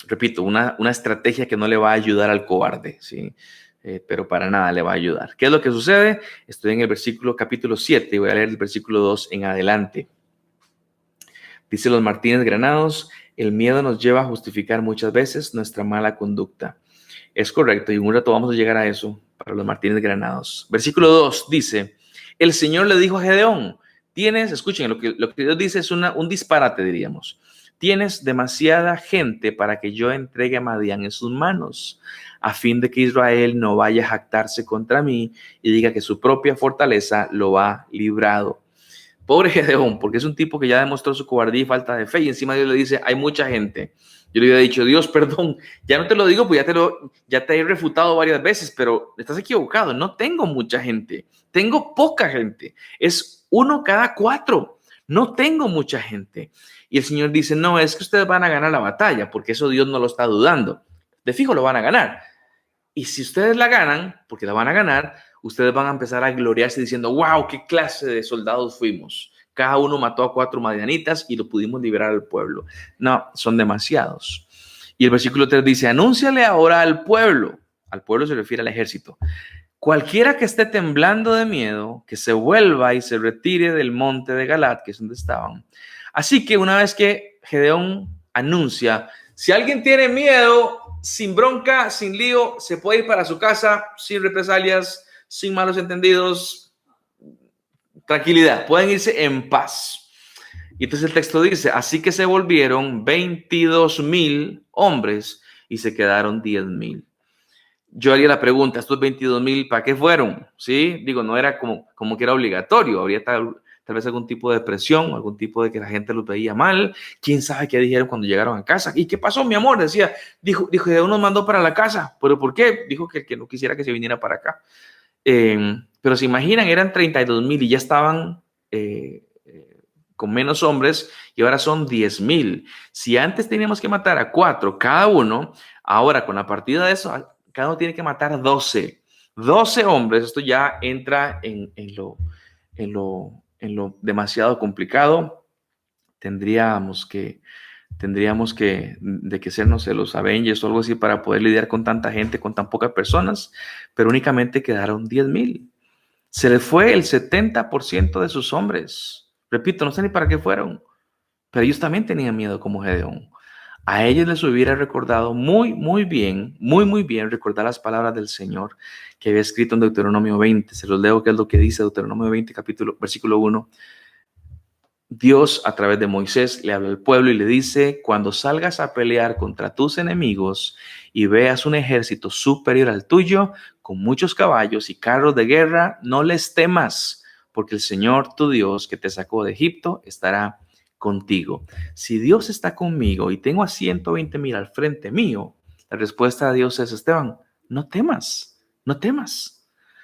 S1: Repito, una estrategia que no le va a ayudar al cobarde, ¿sí? pero para nada le va a ayudar. ¿Qué es lo que sucede? Estoy en el versículo capítulo 7 y voy a leer el versículo 2 en adelante. Dice los Martínez Granados, el miedo nos lleva a justificar muchas veces nuestra mala conducta. Es correcto, y en un rato vamos a llegar a eso para los Martínez Granados. Versículo 2 dice, el Señor le dijo a Gedeón, escuchen, lo que Dios dice es un disparate, diríamos. Tienes demasiada gente para que yo entregue a Madián en sus manos, a fin de que Israel no vaya a jactarse contra mí y diga que su propia fortaleza lo ha librado. Pobre Gedeón, porque es un tipo que ya demostró su cobardía y falta de fe, y encima Dios le dice, hay mucha gente. Yo le había dicho, Dios, perdón, ya no te lo digo, pues ya te he refutado varias veces, pero estás equivocado, no tengo mucha gente, tengo poca gente, es 1 cada 4, no tengo mucha gente. Y el Señor dice, no, es que ustedes van a ganar la batalla, porque eso Dios no lo está dudando, de fijo lo van a ganar. Y si ustedes la ganan, porque la van a ganar, ustedes van a empezar a gloriarse diciendo, wow, qué clase de soldados fuimos. Cada uno mató a 4 madianitas y lo pudimos liberar al pueblo. No, son demasiados. Y el versículo 3 dice, anúnciale ahora al pueblo se refiere al ejército, cualquiera que esté temblando de miedo, que se vuelva y se retire del monte de Galat, que es donde estaban. Así que una vez que Gedeón anuncia, si alguien tiene miedo, sin bronca, sin lío, se puede ir para su casa, sin represalias, sin malos entendidos, tranquilidad, pueden irse en paz. Y entonces el texto dice, así que se volvieron 22,000 hombres y se quedaron 10,000. Yo haría la pregunta, ¿estos 22,000 para qué fueron? ¿Sí? Digo, no era como que era obligatorio, habría tal vez algún tipo de presión, algún tipo de que la gente los veía mal, quién sabe qué dijeron cuando llegaron a casa. ¿Y qué pasó, mi amor? Dijo, Dios nos mandó para la casa, ¿pero por qué? Dijo que no quisiera que se viniera para acá. Pero se imaginan, eran 32,000 y ya estaban con menos hombres y ahora son 10,000. Si antes teníamos que matar a 4 cada uno, ahora con la partida de eso, cada uno tiene que matar 12 hombres. Esto ya entra en lo demasiado complicado. Tendríamos que ser, no sé, los Avengers o algo así para poder lidiar con tanta gente, con tan pocas personas, pero únicamente quedaron 10,000. Se les fue el 70% de sus hombres. Repito, no sé ni para qué fueron, pero ellos también tenían miedo como Gedeón. A ellos les hubiera recordado muy bien recordar las palabras del Señor que había escrito en Deuteronomio 20. Se los leo, que es lo que dice Deuteronomio 20, versículo 1. Dios, a través de Moisés, le habla al pueblo y le dice, cuando salgas a pelear contra tus enemigos y veas un ejército superior al tuyo, con muchos caballos y carros de guerra, no les temas, porque el Señor, tu Dios, que te sacó de Egipto, estará contigo. Si Dios está conmigo y tengo a 120,000 al frente mío, la respuesta de Dios es, Esteban, no temas, no temas.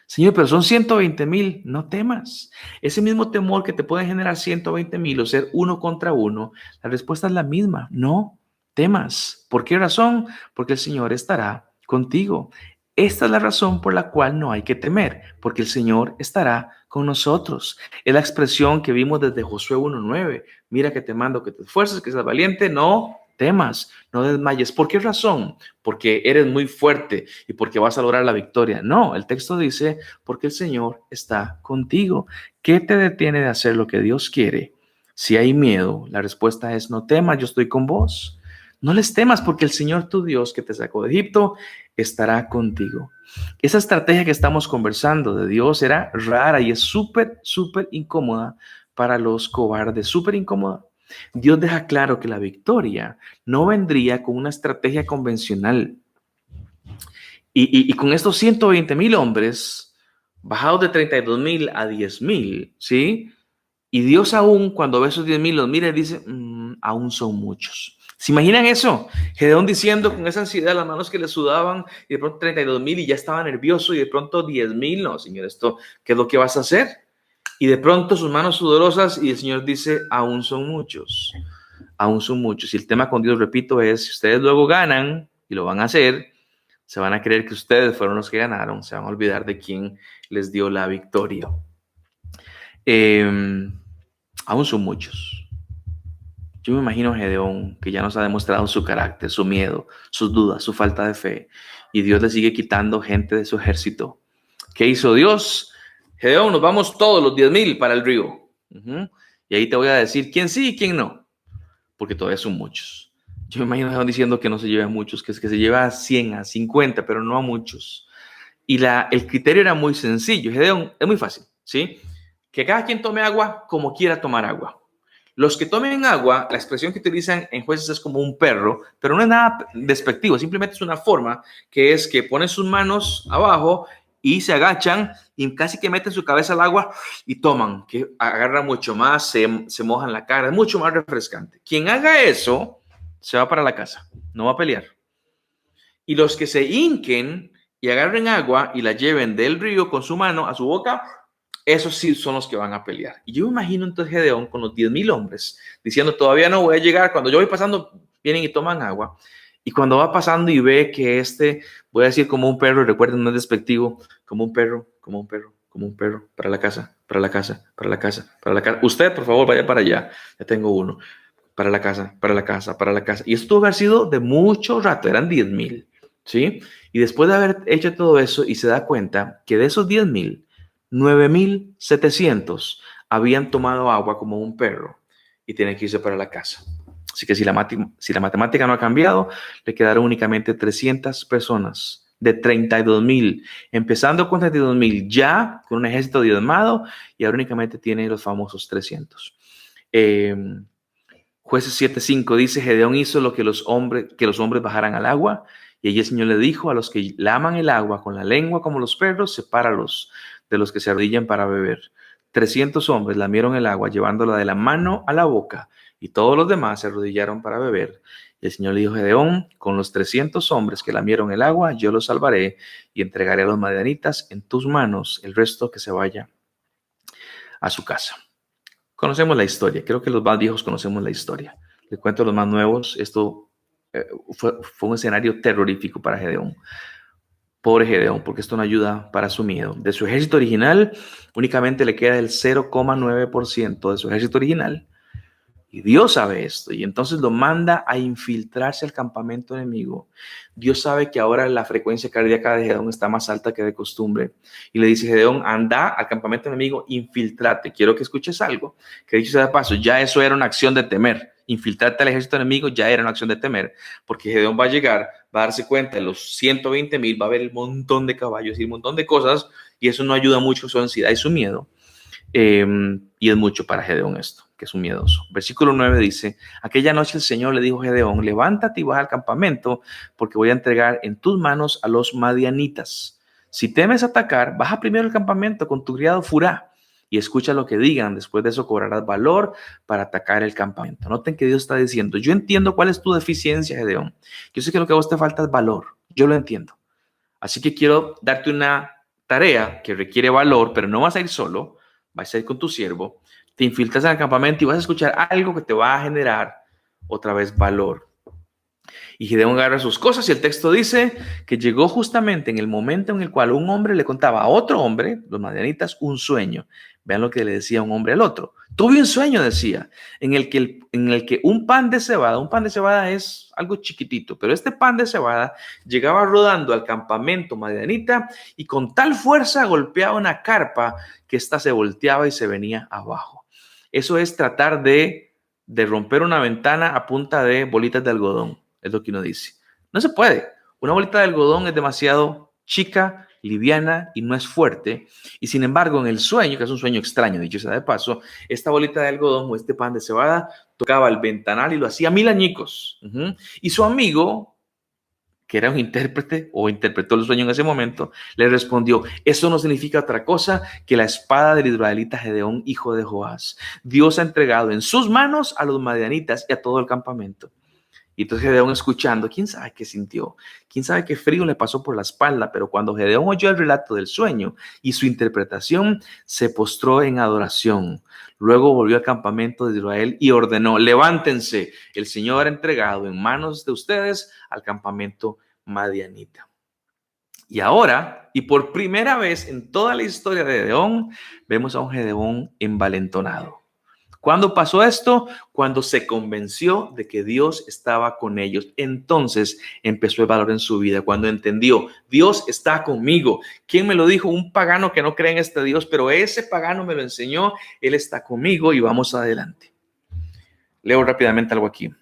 S1: Señor, pero son 120,000, no temas. Ese mismo temor que te puede generar 120,000 o ser 1 contra 1, la respuesta es la misma, no temas. ¿Por qué razón? Porque el Señor estará contigo. Esta es la razón por la cual no hay que temer, porque el Señor estará con nosotros. Es la expresión que vimos desde Josué 1:9. Mira que te mando que te esfuerces, que seas valiente, no temas, no desmayes. ¿Por qué razón? Porque eres muy fuerte y porque vas a lograr la victoria. No, el texto dice, porque el Señor está contigo. ¿Qué te detiene de hacer lo que Dios quiere? Si hay miedo, la respuesta es, no temas, yo estoy con vos. No les temas porque el Señor tu Dios que te sacó de Egipto estará contigo. Esa estrategia que estamos conversando de Dios era rara y es súper incómoda para los cobardes, súper incómoda. Dios deja claro que la victoria no vendría con una estrategia convencional. Y con estos 120,000 hombres, bajados de 32,000 a 10,000, ¿sí? Y Dios aún, cuando ve esos 10,000, los mira y dice, aún son muchos. ¿Se imaginan eso? Gedeón diciendo con esa ansiedad, las manos que le sudaban, y de pronto 32,000 y ya estaba nervioso, y de pronto 10,000, no, Señor, ¿qué es lo que vas a hacer? Y de pronto sus manos sudorosas y el Señor dice, aún son muchos, aún son muchos. Y el tema con Dios, repito, es, si ustedes luego ganan, y lo van a hacer, se van a creer que ustedes fueron los que ganaron, se van a olvidar de quién les dio la victoria. Aún son muchos. Yo me imagino a Gedeón, que ya nos ha demostrado su carácter, su miedo, sus dudas, su falta de fe, y Dios le sigue quitando gente de su ejército. ¿Qué hizo Dios? Gedeón, nos vamos todos los 10,000 para el río. Y ahí te voy a decir quién sí y quién no, porque todavía son muchos. Yo me imagino a Gedeón diciendo que no se lleva a muchos, que se lleva a 100, a 50, pero no a muchos. Y el criterio era muy sencillo. Gedeón, es muy fácil, ¿sí? Que cada quien tome agua como quiera tomar agua. Los que tomen agua, la expresión que utilizan en Jueces es como un perro, pero no es nada despectivo, simplemente es una forma que es que ponen sus manos abajo y se agachan y casi que meten su cabeza al agua y toman, que agarra mucho más, se mojan la cara, es mucho más refrescante. Quien haga eso se va para la casa, no va a pelear. Y los que se hinquen y agarren agua y la lleven del río con su mano a su boca, esos sí son los que van a pelear. Y yo me imagino entonces Gedeón con los 10,000 hombres diciendo, todavía no voy a llegar. Cuando yo voy pasando, vienen y toman agua. Y cuando va pasando y ve que voy a decir como un perro, recuerden, no es despectivo, como un perro, como un perro, como un perro, para la casa, para la casa, para la casa, para la casa. Usted, por favor, vaya para allá. Ya tengo uno. Para la casa, para la casa, para la casa. Y esto tuvo que haber sido de mucho rato, eran 10,000, ¿sí? Y después de haber hecho todo eso y se da cuenta que de esos 10,000, 9,700 habían tomado agua como un perro y tienen que irse para la casa. Así que si la matemática no ha cambiado, le quedaron únicamente 300 personas de 32,000, empezando con 32,000 ya con un ejército diezmado y ahora únicamente tiene los famosos 300. Jueces 7:5 dice, Gedeón hizo lo que los hombres bajaran al agua, y allí el Señor le dijo, a los que laman el agua con la lengua como los perros, sepáralos de los que se arrodillan para beber. 300 hombres lamieron el agua, llevándola de la mano a la boca, y todos los demás se arrodillaron para beber. Y el Señor le dijo a Gedeón, con los 300 hombres que lamieron el agua, yo los salvaré, y entregaré a los madianitas en tus manos, el resto que se vaya a su casa. Conocemos la historia, creo que los más viejos conocemos la historia. Les cuento a los más nuevos, esto fue un escenario terrorífico para Gedeón. Pobre Gedeón, porque esto no ayuda para su miedo. De su ejército original, únicamente le queda el 0,9% de su ejército original. Y Dios sabe esto, y entonces lo manda a infiltrarse al campamento enemigo. Dios sabe que ahora la frecuencia cardíaca de Gedeón está más alta que de costumbre. Y le dice, Gedeón, anda al campamento enemigo, infiltrate. Quiero que escuches algo. Que dicho sea de paso, ya eso era una acción de temer. Infiltrarte al ejército enemigo ya era una acción de temer. Porque Gedeón va a llegar, va a darse cuenta de los 120,000, va a ver un montón de caballos y un montón de cosas. Y eso no ayuda mucho a su ansiedad y su miedo. Y es mucho para Gedeón esto, que es un miedoso. Versículo 9 dice, aquella noche el Señor le dijo a Gedeón, levántate y baja al campamento, porque voy a entregar en tus manos a los madianitas. Si temes atacar, baja primero al campamento con tu criado Furá y escucha lo que digan. Después de eso cobrarás valor para atacar el campamento. Noten que Dios está diciendo, yo entiendo cuál es tu deficiencia, Gedeón. Yo sé que lo que a vos te falta es valor. Yo lo entiendo. Así que quiero darte una tarea que requiere valor, pero no vas a ir solo. Vas a ir con tu siervo, te infiltras en el campamento y vas a escuchar algo que te va a generar otra vez valor. Y Gedeón agarra sus cosas y el texto dice que llegó justamente en el momento en el cual un hombre le contaba a otro hombre, los madianitas, un sueño. Vean lo que le decía un hombre al otro. Tuve un sueño, decía, en el que un pan de cebada es algo chiquitito, pero este pan de cebada llegaba rodando al campamento madianita y con tal fuerza golpeaba una carpa que ésta se volteaba y se venía abajo. Eso es tratar de romper una ventana a punta de bolitas de algodón, es lo que uno dice. No se puede. Una bolita de algodón es demasiado chica, liviana y no es fuerte. Y sin embargo, en el sueño, que es un sueño extraño, dicho sea de paso, esta bolita de algodón o este pan de cebada tocaba el ventanal y lo hacía 1,000 añicos. Y su amigo, que era un intérprete o interpretó el sueño en ese momento, le respondió, eso no significa otra cosa que la espada del israelita Gedeón, hijo de Joás. Dios ha entregado en sus manos a los madianitas y a todo el campamento. Y entonces Gedeón escuchando, quién sabe qué sintió, quién sabe qué frío le pasó por la espalda, pero cuando Gedeón oyó el relato del sueño y su interpretación, se postró en adoración. Luego volvió al campamento de Israel y ordenó, levántense, el Señor ha entregado en manos de ustedes al campamento madianita. Y ahora, y por primera vez en toda la historia de Gedeón, vemos a un Gedeón envalentonado. ¿Cuándo pasó esto? Cuando se convenció de que Dios estaba con ellos. Entonces empezó el valor en su vida, cuando entendió, Dios está conmigo. ¿Quién me lo dijo? Un pagano que no cree en este Dios, pero ese pagano me lo enseñó. Él está conmigo y vamos adelante. Leo rápidamente algo aquí.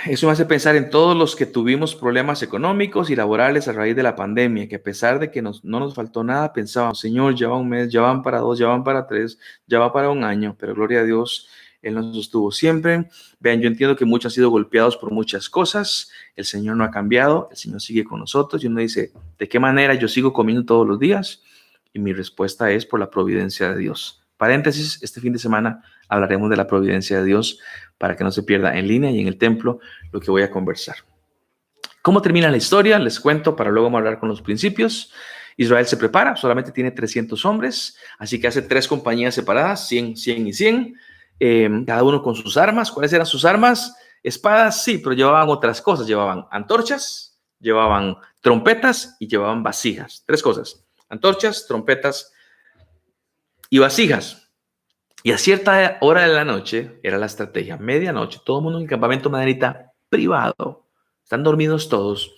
S1: Eso me hace pensar en todos los que tuvimos problemas económicos y laborales a raíz de la pandemia, que a pesar de que no nos faltó nada, pensábamos, Señor, ya va un mes, ya van para 2, ya van para 3, ya va para un año, pero gloria a Dios, Él nos sostuvo siempre. Vean, yo entiendo que muchos han sido golpeados por muchas cosas, el Señor no ha cambiado, el Señor sigue con nosotros, y uno dice, ¿de qué manera yo sigo comiendo todos los días? Y mi respuesta es por la providencia de Dios. Paréntesis, este fin de semana hablaremos de la providencia de Dios para que no se pierda en línea y en el templo lo que voy a conversar. ¿Cómo termina la historia? Les cuento para luego hablar con los principios. Israel se prepara, solamente tiene 300 hombres, así que hace 3 compañías separadas, 100, 100 y 100, cada uno con sus armas. ¿Cuáles eran sus armas? Espadas, sí, pero llevaban otras cosas, llevaban antorchas, llevaban trompetas y llevaban vasijas. 3 cosas, antorchas, trompetas y vasijas. Y a cierta hora de la noche, era la estrategia, medianoche, todo el mundo en el campamento madianita privado, están dormidos todos,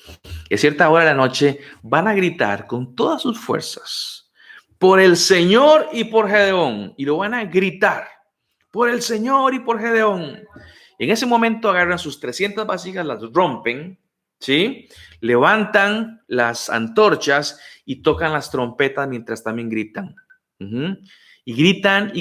S1: y a cierta hora de la noche van a gritar con todas sus fuerzas, por el Señor y por Gedeón, y lo van a gritar, por el Señor y por Gedeón. Y en ese momento agarran sus 300 vasijas, las rompen, ¿sí? Levantan las antorchas y tocan las trompetas mientras también gritan. Y gritan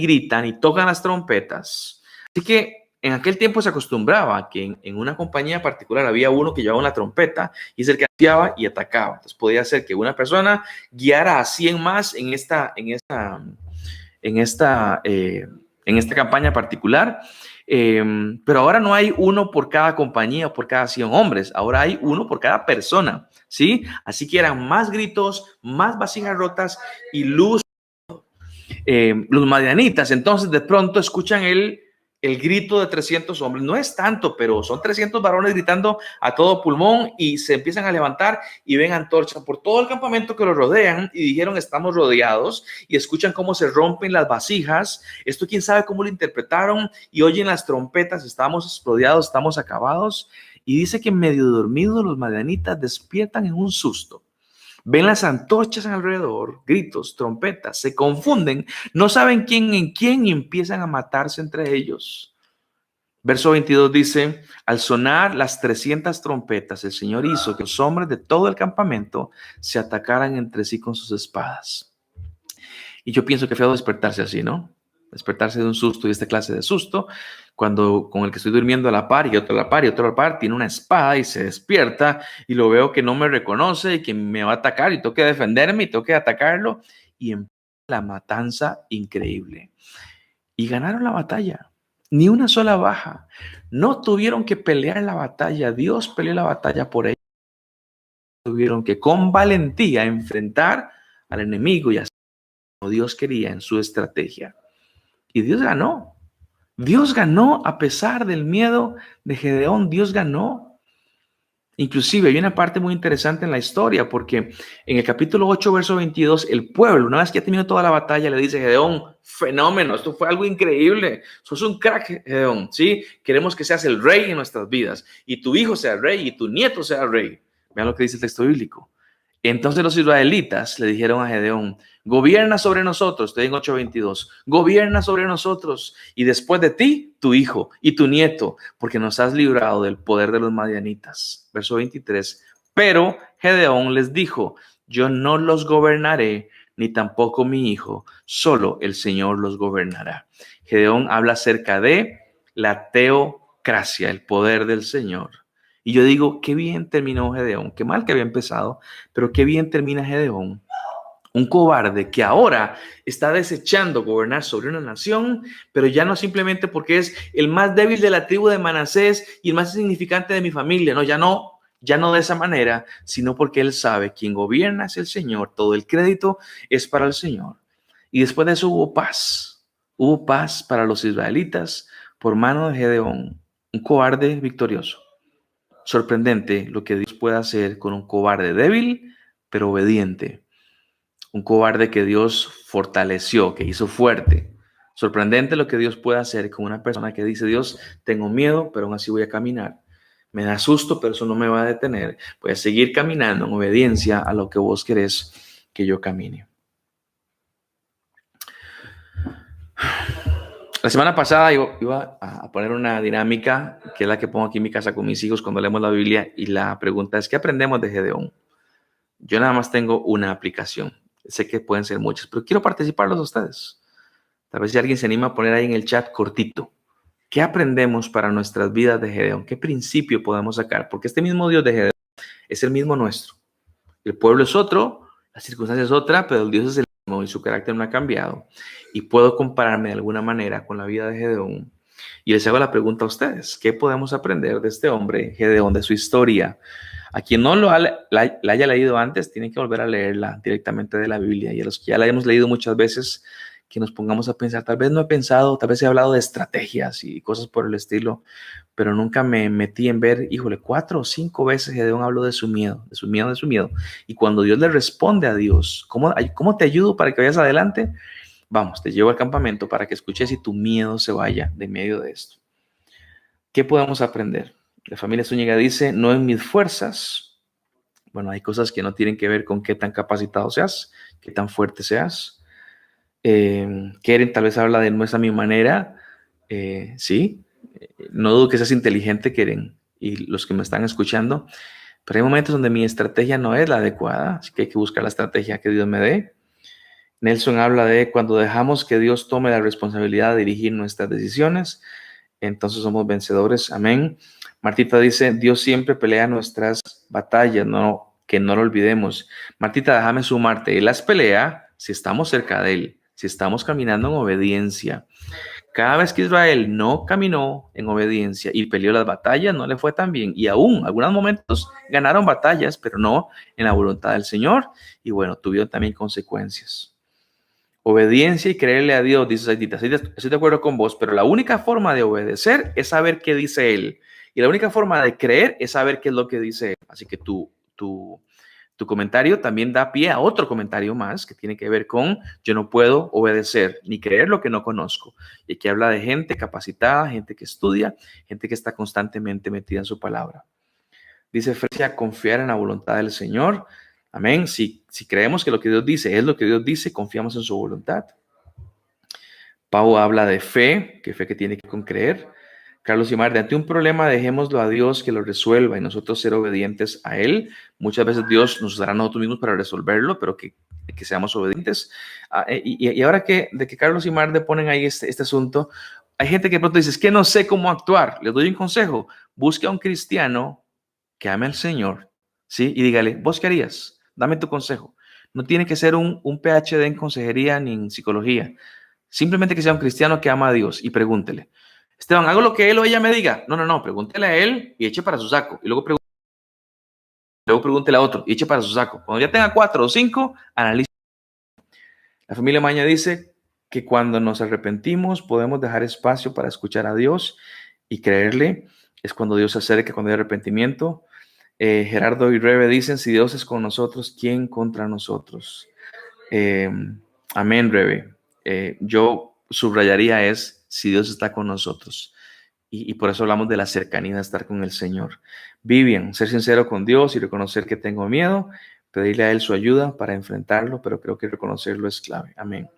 S1: y tocan las trompetas. Así que en aquel tiempo se acostumbraba que en una compañía particular había uno que llevaba una trompeta y es el que anunciaba y atacaba. Entonces podía ser que una persona guiara a 100 más en esta campaña particular. Pero ahora no hay uno por cada compañía o por cada 100 hombres. Ahora hay uno por cada persona, ¿sí? Así que eran más gritos, más vasijas rotas y luz. Los madianitas, entonces de pronto escuchan el grito de 300 hombres. No es tanto, pero son 300 varones gritando a todo pulmón y se empiezan a levantar y ven antorchas por todo el campamento que los rodean y dijeron, estamos rodeados, y escuchan cómo se rompen las vasijas. Esto quién sabe cómo lo interpretaron, y oyen las trompetas, estamos rodeados, estamos acabados. Y dice que medio dormidos los madianitas despiertan en un susto. Ven las antorchas alrededor, gritos, trompetas, se confunden, no saben quién en quién y empiezan a matarse entre ellos. Verso 22 dice, al sonar las 300 trompetas, el Señor hizo que los hombres de todo el campamento se atacaran entre sí con sus espadas. Y yo pienso que feo despertarse así, ¿no? Despertarse de un susto y esta clase de susto, cuando con el que estoy durmiendo a la par y otro a la par y otro a la par, tiene una espada y se despierta y lo veo que no me reconoce y que me va a atacar y tengo que defenderme y tengo que atacarlo, y empieza la matanza increíble. Y ganaron la batalla, ni una sola baja. No tuvieron que pelear la batalla, Dios peleó la batalla por ellos. Tuvieron que con valentía enfrentar al enemigo y hacer como Dios quería en su estrategia. Y Dios ganó. Dios ganó a pesar del miedo de Gedeón. Dios ganó. Inclusive hay una parte muy interesante en la historia, porque en el capítulo 8, verso 22, el pueblo, una vez que ha tenido toda la batalla, le dice, Gedeón, fenómeno, esto fue algo increíble, sos un crack, Gedeón, ¿sí? Queremos que seas el rey en nuestras vidas, y tu hijo sea el rey, y tu nieto sea el rey. Vean lo que dice el texto bíblico. Entonces los israelitas le dijeron a Gedeón, gobierna sobre nosotros, estoy en 8:22, gobierna sobre nosotros y después de ti, tu hijo y tu nieto, porque nos has librado del poder de los madianitas. Verso 23, pero Gedeón les dijo, yo no los gobernaré, ni tampoco mi hijo, solo el Señor los gobernará. Gedeón habla acerca de la teocracia, el poder del Señor. Y yo digo, qué bien terminó Gedeón, qué mal que había empezado, pero qué bien termina Gedeón. Un cobarde que ahora está desechando gobernar sobre una nación, pero ya no simplemente porque es el más débil de la tribu de Manasés y el más insignificante de mi familia, no, ya no de esa manera, sino porque él sabe quien gobierna es el Señor, todo el crédito es para el Señor. Y después de eso hubo paz para los israelitas por mano de Gedeón, un cobarde victorioso. Sorprendente lo que Dios puede hacer con un cobarde débil, pero obediente. Un cobarde que Dios fortaleció, que hizo fuerte. Sorprendente lo que Dios puede hacer con una persona que dice, Dios, tengo miedo, pero aún así voy a caminar. Me da susto, pero eso no me va a detener. Voy a seguir caminando en obediencia a lo que vos querés que yo camine. La semana pasada iba a poner una dinámica que es la que pongo aquí en mi casa con mis hijos cuando leemos la Biblia, y la pregunta es, ¿qué aprendemos de Gedeón? Yo nada más tengo una aplicación. Sé que pueden ser muchas, pero quiero participarlos de ustedes. Tal vez si alguien se anima a poner ahí en el chat cortito. ¿Qué aprendemos para nuestras vidas de Gedeón? ¿Qué principio podemos sacar? Porque este mismo Dios de Gedeón es el mismo nuestro. El pueblo es otro, la circunstancia es otra, pero el Dios es el mismo y su carácter no ha cambiado. Y puedo compararme de alguna manera con la vida de Gedeón. Y les hago la pregunta a ustedes, ¿qué podemos aprender de este hombre, Gedeón, de su historia? A quien no la haya leído antes, tienen que volver a leerla directamente de la Biblia. Y a los que ya la hemos leído muchas veces, que nos pongamos a pensar, tal vez no he pensado, tal vez he hablado de estrategias y cosas por el estilo, pero nunca me metí en ver, híjole, 4 o 5 veces Gedeón habló de su miedo, de su miedo, de su miedo. Y cuando Dios le responde a Dios, ¿cómo te ayudo para que vayas adelante? Vamos, te llevo al campamento para que escuches y tu miedo se vaya de medio de esto. ¿Qué podemos aprender? La familia Zúñiga dice, no en mis fuerzas. Bueno, hay cosas que no tienen que ver con qué tan capacitado seas, qué tan fuerte seas. Keren tal vez habla de no es a mi manera. Sí, no dudo que seas inteligente, Keren, y los que me están escuchando, pero hay momentos donde mi estrategia no es la adecuada, así que hay que buscar la estrategia que Dios me dé. Nelson habla de cuando dejamos que Dios tome la responsabilidad de dirigir nuestras decisiones, entonces somos vencedores. Amén. Martita dice, Dios siempre pelea nuestras batallas, no, que no lo olvidemos. Martita, déjame sumarte. Él las pelea si estamos cerca de Él, si estamos caminando en obediencia. Cada vez que Israel no caminó en obediencia y peleó las batallas, no le fue tan bien. Y aún, en algunos momentos ganaron batallas, pero no en la voluntad del Señor. Y bueno, tuvieron también consecuencias. Obediencia y creerle a Dios, dice Saidita. Estoy de acuerdo con vos, pero la única forma de obedecer es saber qué dice Él. Y la única forma de creer es saber qué es lo que dice Él. Así que tu comentario también da pie a otro comentario más que tiene que ver con yo no puedo obedecer ni creer lo que no conozco. Y que habla de gente capacitada, gente que estudia, gente que está constantemente metida en su palabra. Dice Frecia, confiar en la voluntad del Señor. Amén. Si creemos que lo que Dios dice es lo que Dios dice, confiamos en su voluntad. Pau habla de fe, que fe que tiene que con creer. Carlos y Mar, ante un problema dejémoslo a Dios que lo resuelva y nosotros ser obedientes a Él. Muchas veces Dios nos dará a nosotros mismos para resolverlo, pero que seamos obedientes. Y ahora de que Carlos y Mar le ponen ahí este asunto, hay gente que de pronto dice, es que no sé cómo actuar. Les doy un consejo. Busque a un cristiano que ame al Señor, ¿sí? Y dígale, ¿vos qué harías? Dame tu consejo. No tiene que ser un PhD en consejería ni en psicología. Simplemente que sea un cristiano que ama a Dios y pregúntele. Esteban, ¿hago lo que él o ella me diga? No, pregúntele a él y eche para su saco. Y luego pregúntele a otro y eche para su saco. Cuando ya tenga 4 o 5, analice. La familia Maña dice que cuando nos arrepentimos podemos dejar espacio para escuchar a Dios y creerle. Es cuando Dios se acerca, cuando hay arrepentimiento. Gerardo y Rebe dicen, si Dios es con nosotros, ¿quién contra nosotros? Amén, Rebe. Yo subrayaría es, si Dios está con nosotros. Y por eso hablamos de la cercanía de estar con el Señor. Vivian, ser sincero con Dios y reconocer que tengo miedo, pedirle a Él su ayuda para enfrentarlo, pero creo que reconocerlo es clave. Amén.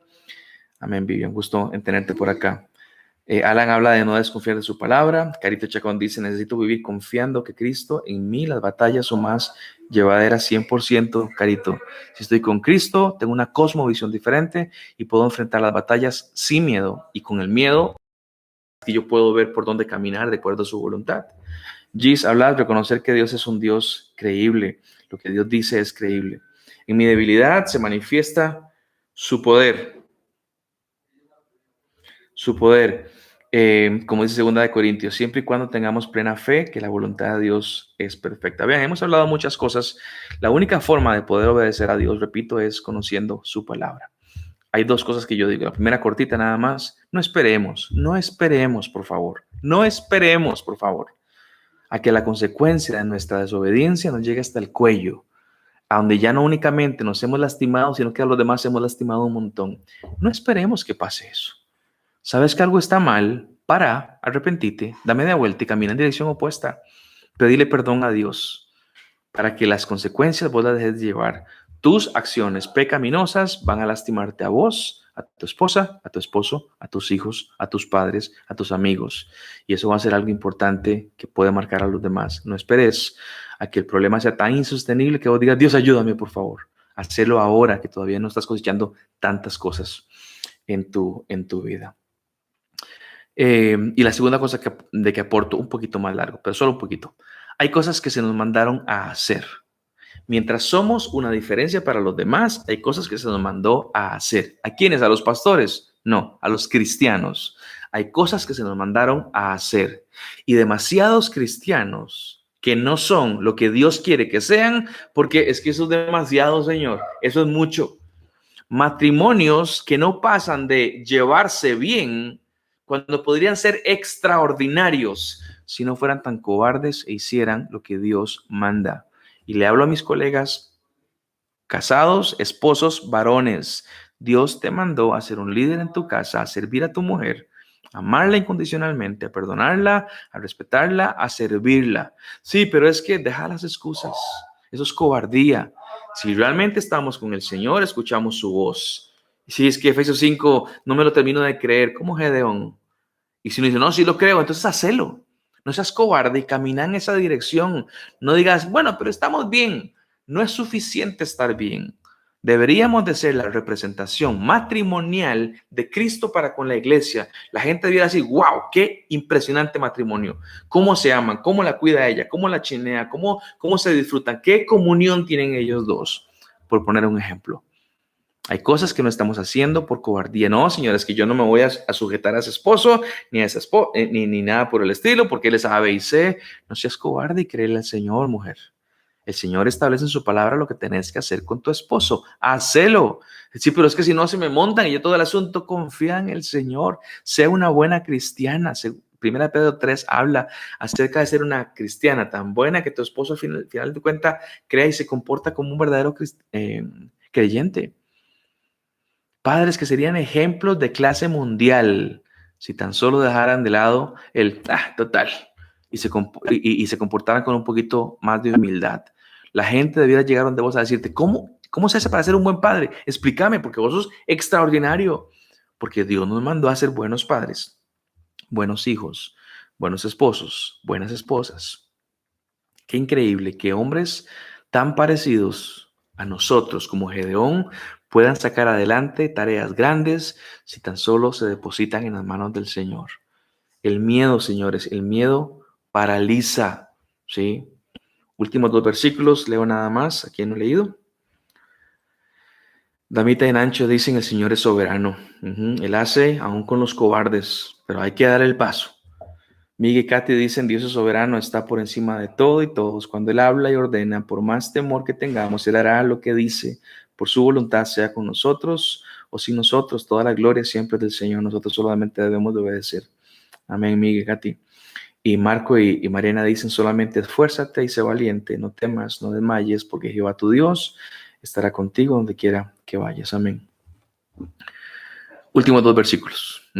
S1: Amén, Vivian. Gusto en tenerte por acá. Alan habla de no desconfiar de su palabra. Carito Chacón dice, necesito vivir confiando que Cristo en mí las batallas son más llevaderas 100%. Carito, si estoy con Cristo, tengo una cosmovisión diferente y puedo enfrentar las batallas sin miedo. Y con el miedo, que yo puedo ver por dónde caminar de acuerdo a su voluntad. Gis habla de reconocer que Dios es un Dios creíble. Lo que Dios dice es creíble. En mi debilidad se manifiesta su poder. Su poder. Como dice 2 Corintios, siempre y cuando tengamos plena fe que la voluntad de Dios es perfecta. Vean, hemos hablado muchas cosas. La única forma de poder obedecer a Dios, repito, es conociendo su palabra. Hay 2 cosas que yo digo. La primera cortita nada más. No esperemos, por favor. No esperemos, por favor, a que la consecuencia de nuestra desobediencia nos llegue hasta el cuello, a donde ya no únicamente nos hemos lastimado, sino que a los demás hemos lastimado un montón. No esperemos que pase eso. ¿Sabes que algo está mal? Para, arrepentite, dame de vuelta y camina en dirección opuesta. Pedile perdón a Dios para que las consecuencias vos las dejes de llevar. Tus acciones pecaminosas van a lastimarte a vos, a tu esposa, a tu esposo, a tus hijos, a tus padres, a tus amigos. Y eso va a ser algo importante que puede marcar a los demás. No esperes a que el problema sea tan insostenible que vos digas, Dios, ayúdame, por favor. Hacelo ahora que todavía no estás cosechando tantas cosas en tu vida. Y la segunda cosa de que aporto un poquito más largo, pero solo un poquito. Hay cosas que se nos mandaron a hacer. Mientras somos una diferencia para los demás, hay cosas que se nos mandó a hacer. ¿A quiénes? ¿A los pastores? No, a los cristianos. Hay cosas que se nos mandaron a hacer. Y demasiados cristianos que no son lo que Dios quiere que sean, porque es que eso es demasiado, Señor. Eso es mucho. Matrimonios que no pasan de llevarse bien cuando podrían ser extraordinarios si no fueran tan cobardes e hicieran lo que Dios manda. Y le hablo a mis colegas casados, esposos, varones. Dios te mandó a ser un líder en tu casa, a servir a tu mujer, a amarla incondicionalmente, a perdonarla, a respetarla, a servirla. Sí, pero es que deja las excusas. Eso es cobardía. Si realmente estamos con el Señor, escuchamos su voz. Si es que Efesios 5 no me lo termino de creer, como Gedeón. Y si uno dice, no, sí lo creo, entonces hacelo. No seas cobarde y camina en esa dirección. No digas, bueno, pero estamos bien. No es suficiente estar bien. Deberíamos de ser la representación matrimonial de Cristo para con la iglesia. La gente debiera decir, wow, qué impresionante matrimonio. Cómo se aman, cómo la cuida ella, cómo la chinea, cómo se disfrutan, qué comunión tienen ellos dos, por poner un ejemplo. Hay cosas que no estamos haciendo por cobardía. No, señores, que yo no me voy a sujetar a ese esposo, ni a esa ni nada por el estilo, porque él es A, B y C. No seas cobarde y créele al Señor, mujer. El Señor establece en su palabra lo que tenés que hacer con tu esposo. Hacelo. Sí, pero es que si no se me montan y yo todo el asunto, confía en el Señor. Sea una buena cristiana. Primera Pedro 3 habla acerca de ser una cristiana tan buena que tu esposo al final de cuentas crea y se comporta como un verdadero creyente. Padres que serían ejemplos de clase mundial si tan solo dejaran de lado el total y se comportaran con un poquito más de humildad. La gente debiera llegar donde vos a decirte, ¿cómo se hace para ser un buen padre? Explícame, porque vos sos extraordinario. Porque Dios nos mandó a ser buenos padres, buenos hijos, buenos esposos, buenas esposas. Qué increíble que hombres tan parecidos a nosotros como Gedeón puedan sacar adelante tareas grandes si tan solo se depositan en las manos del Señor. El miedo, señores, el miedo paraliza, ¿sí? Últimos 2 versículos, leo nada más, aquí no he leído. Damita y Nancho dicen, el Señor es soberano. Él hace aún con los cobardes, pero hay que dar el paso. Miguel y Katy dicen, Dios es soberano, está por encima de todo y todos. Cuando Él habla y ordena, por más temor que tengamos, Él hará lo que dice. Por su voluntad, sea con nosotros o sin nosotros, toda la gloria siempre es del Señor. Nosotros solamente debemos de obedecer. Amén, Miguel y Katy. Y Marco y Mariana dicen, solamente esfuérzate y sé valiente, no temas, no desmayes, porque Jehová tu Dios estará contigo donde quiera que vayas. Amén. Últimos 2 versículos.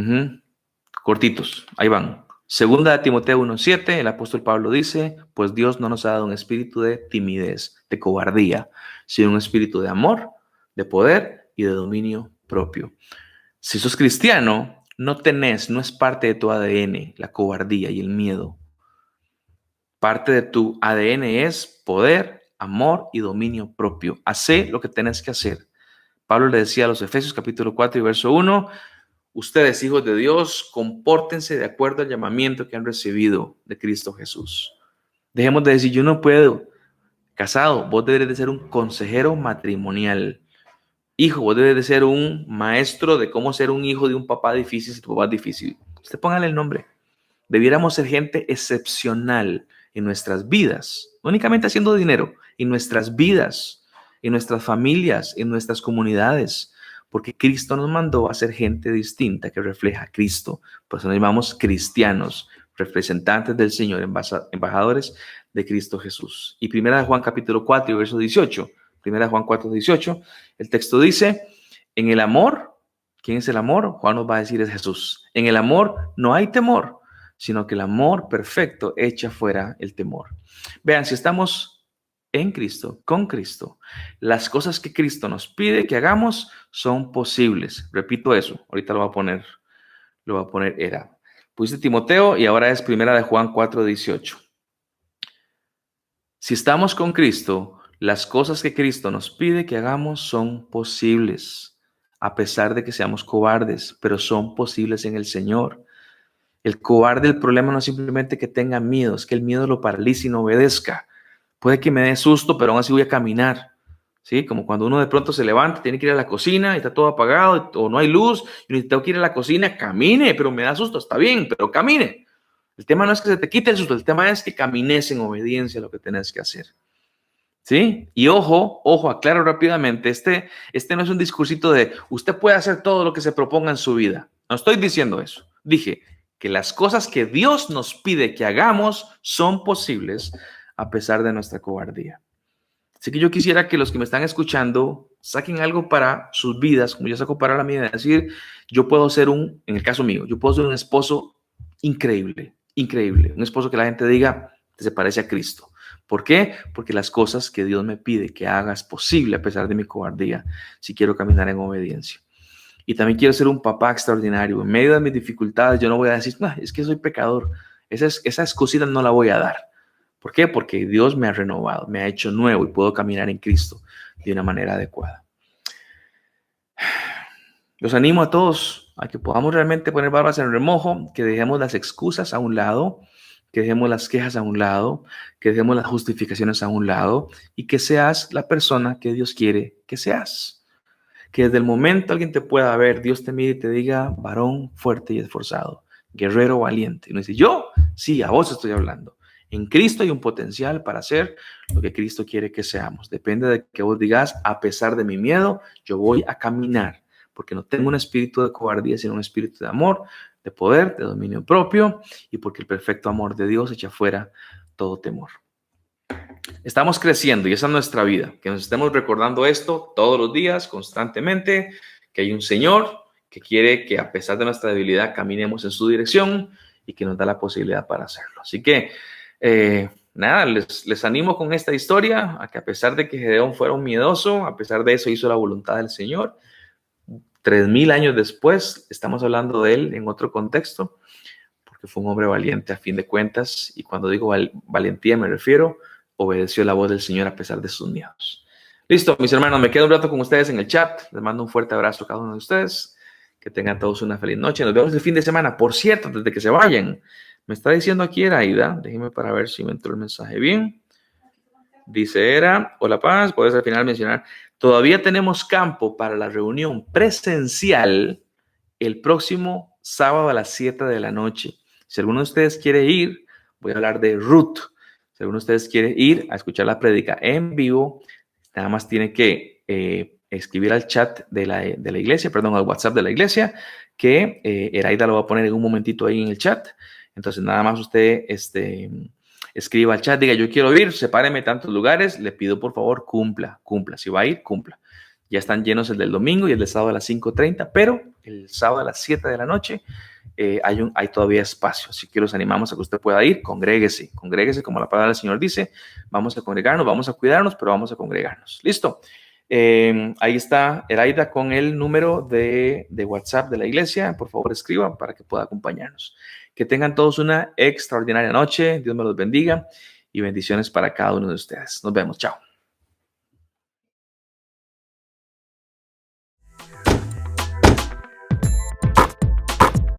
S1: Cortitos, ahí van. Segunda de Timoteo 1:7, el apóstol Pablo dice, pues Dios no nos ha dado un espíritu de timidez, de cobardía, sino un espíritu de amor, de poder y de dominio propio. Si sos cristiano, no es parte de tu ADN la cobardía y el miedo. Parte de tu ADN es poder, amor y dominio propio. Hacé lo que tenés que hacer. Pablo le decía a los Efesios capítulo 4 y verso 1, ustedes, hijos de Dios, compórtense de acuerdo al llamamiento que han recibido de Cristo Jesús. Dejemos de decir, yo no puedo. Casado, vos debes de ser un consejero matrimonial. Hijo, vos debes de ser un maestro de cómo ser un hijo de un papá difícil si tu papá es difícil. Usted póngale el nombre. Debiéramos ser gente excepcional en nuestras vidas, no únicamente haciendo dinero, en nuestras vidas, en nuestras familias, en nuestras comunidades, porque Cristo nos mandó a ser gente distinta que refleja a Cristo. Por eso nos llamamos cristianos, representantes del Señor, embajadores de Cristo Jesús. Y primera de Juan capítulo 4 y verso 18, primera de Juan 4, 18, el texto dice, en el amor ¿Quién es el amor? Juan nos va a decir es Jesús. En el amor no hay temor, sino que el amor perfecto echa fuera el temor. Vean, si estamos en Cristo, con Cristo, las cosas que Cristo nos pide que hagamos son posibles. Repito eso, ahorita lo va a poner era. Pusiste Timoteo y ahora es primera de Juan 4:18. Si estamos con Cristo, las cosas que Cristo nos pide que hagamos son posibles, a pesar de que seamos cobardes, pero son posibles en el Señor. El cobarde, el problema no es simplemente que tenga miedo, es que el miedo lo paraliza y no obedezca. Puede que me dé susto, pero aún así voy a caminar. ¿Sí? Como cuando uno de pronto se levanta, tiene que ir a la cocina y está todo apagado o no hay luz y tengo que ir a la cocina, camine, pero me da susto, está bien, pero camine. El tema no es que se te quite el susto, el tema es que camines en obediencia a lo que tenés que hacer. ¿Sí? Y ojo, aclaro rápidamente, este no es un discursito de usted puede hacer todo lo que se proponga en su vida. No estoy diciendo eso. Dije que las cosas que Dios nos pide que hagamos son posibles a pesar de nuestra cobardía. Así que yo quisiera que los que me están escuchando saquen algo para sus vidas, como yo saco para la mía, es decir, yo puedo ser en el caso mío, yo puedo ser un esposo increíble, un esposo que la gente diga que se parece a Cristo. ¿Por qué? Porque las cosas que Dios me pide que haga es posible a pesar de mi cobardía, si quiero caminar en obediencia. Y también quiero ser un papá extraordinario. En medio de mis dificultades yo no voy a decir, no, es que soy pecador. Esa excusita no la voy a dar. ¿Por qué? Porque Dios me ha renovado, me ha hecho nuevo y puedo caminar en Cristo de una manera adecuada. Los animo a todos a que podamos realmente poner barbas en remojo, que dejemos las excusas a un lado, que dejemos las quejas a un lado, que dejemos las justificaciones a un lado y que seas la persona que Dios quiere que seas. Que desde el momento alguien te pueda ver, Dios te mire y te diga, varón fuerte y esforzado, guerrero valiente. Y no dice, yo, sí, a vos estoy hablando. En Cristo hay un potencial para hacer lo que Cristo quiere que seamos. Depende de que vos digas, a pesar de mi miedo, yo voy a caminar, porque no tengo un espíritu de cobardía, sino un espíritu de amor, de poder, de dominio propio, y porque el perfecto amor de Dios echa fuera todo temor. Estamos creciendo y esa es nuestra vida, que nos estemos recordando esto todos los días, constantemente, que hay un Señor que quiere que a pesar de nuestra debilidad caminemos en su dirección y que nos da la posibilidad para hacerlo. Así que, nada, les animo con esta historia a que a pesar de que Gedeón fuera un miedoso, a pesar de eso hizo la voluntad del Señor. 3000 años después, estamos hablando de él en otro contexto, porque fue un hombre valiente a fin de cuentas, y cuando digo valentía me refiero, obedeció la voz del Señor a pesar de sus miedos. Listo, mis hermanos, me quedo un rato con ustedes en el chat, les mando un fuerte abrazo a cada uno de ustedes, que tengan todos una feliz noche, nos vemos el fin de semana. Por cierto, desde que se vayan, me está diciendo aquí Eraida, déjenme para ver si me entró el mensaje bien. Dice hola Paz, puedes al final mencionar, todavía tenemos campo para la reunión presencial el próximo sábado a las 7 de la noche. Si alguno de ustedes quiere ir, voy a hablar de Ruth. Si alguno de ustedes quiere ir a escuchar la prédica en vivo, nada más tiene que escribir al chat de la iglesia, perdón, al WhatsApp de la iglesia, que Eraida lo va a poner en un momentito ahí en el chat. Entonces, nada más usted escriba al chat, diga, yo quiero ir, sepáreme tantos lugares, le pido por favor, cumpla. Si va a ir, cumpla. Ya están llenos el del domingo y el del sábado a las 5:30, pero el sábado a las 7 de la noche hay todavía espacio. Así que los animamos a que usted pueda ir, congréguese, como la palabra del Señor dice, vamos a congregarnos, vamos a cuidarnos, pero vamos a congregarnos. ¿Listo? Ahí está Eraida con el número de WhatsApp de la iglesia. Por favor, escriba para que pueda acompañarnos. Que tengan todos una extraordinaria noche. Dios me los bendiga y bendiciones para cada uno de ustedes. Nos vemos. Chao.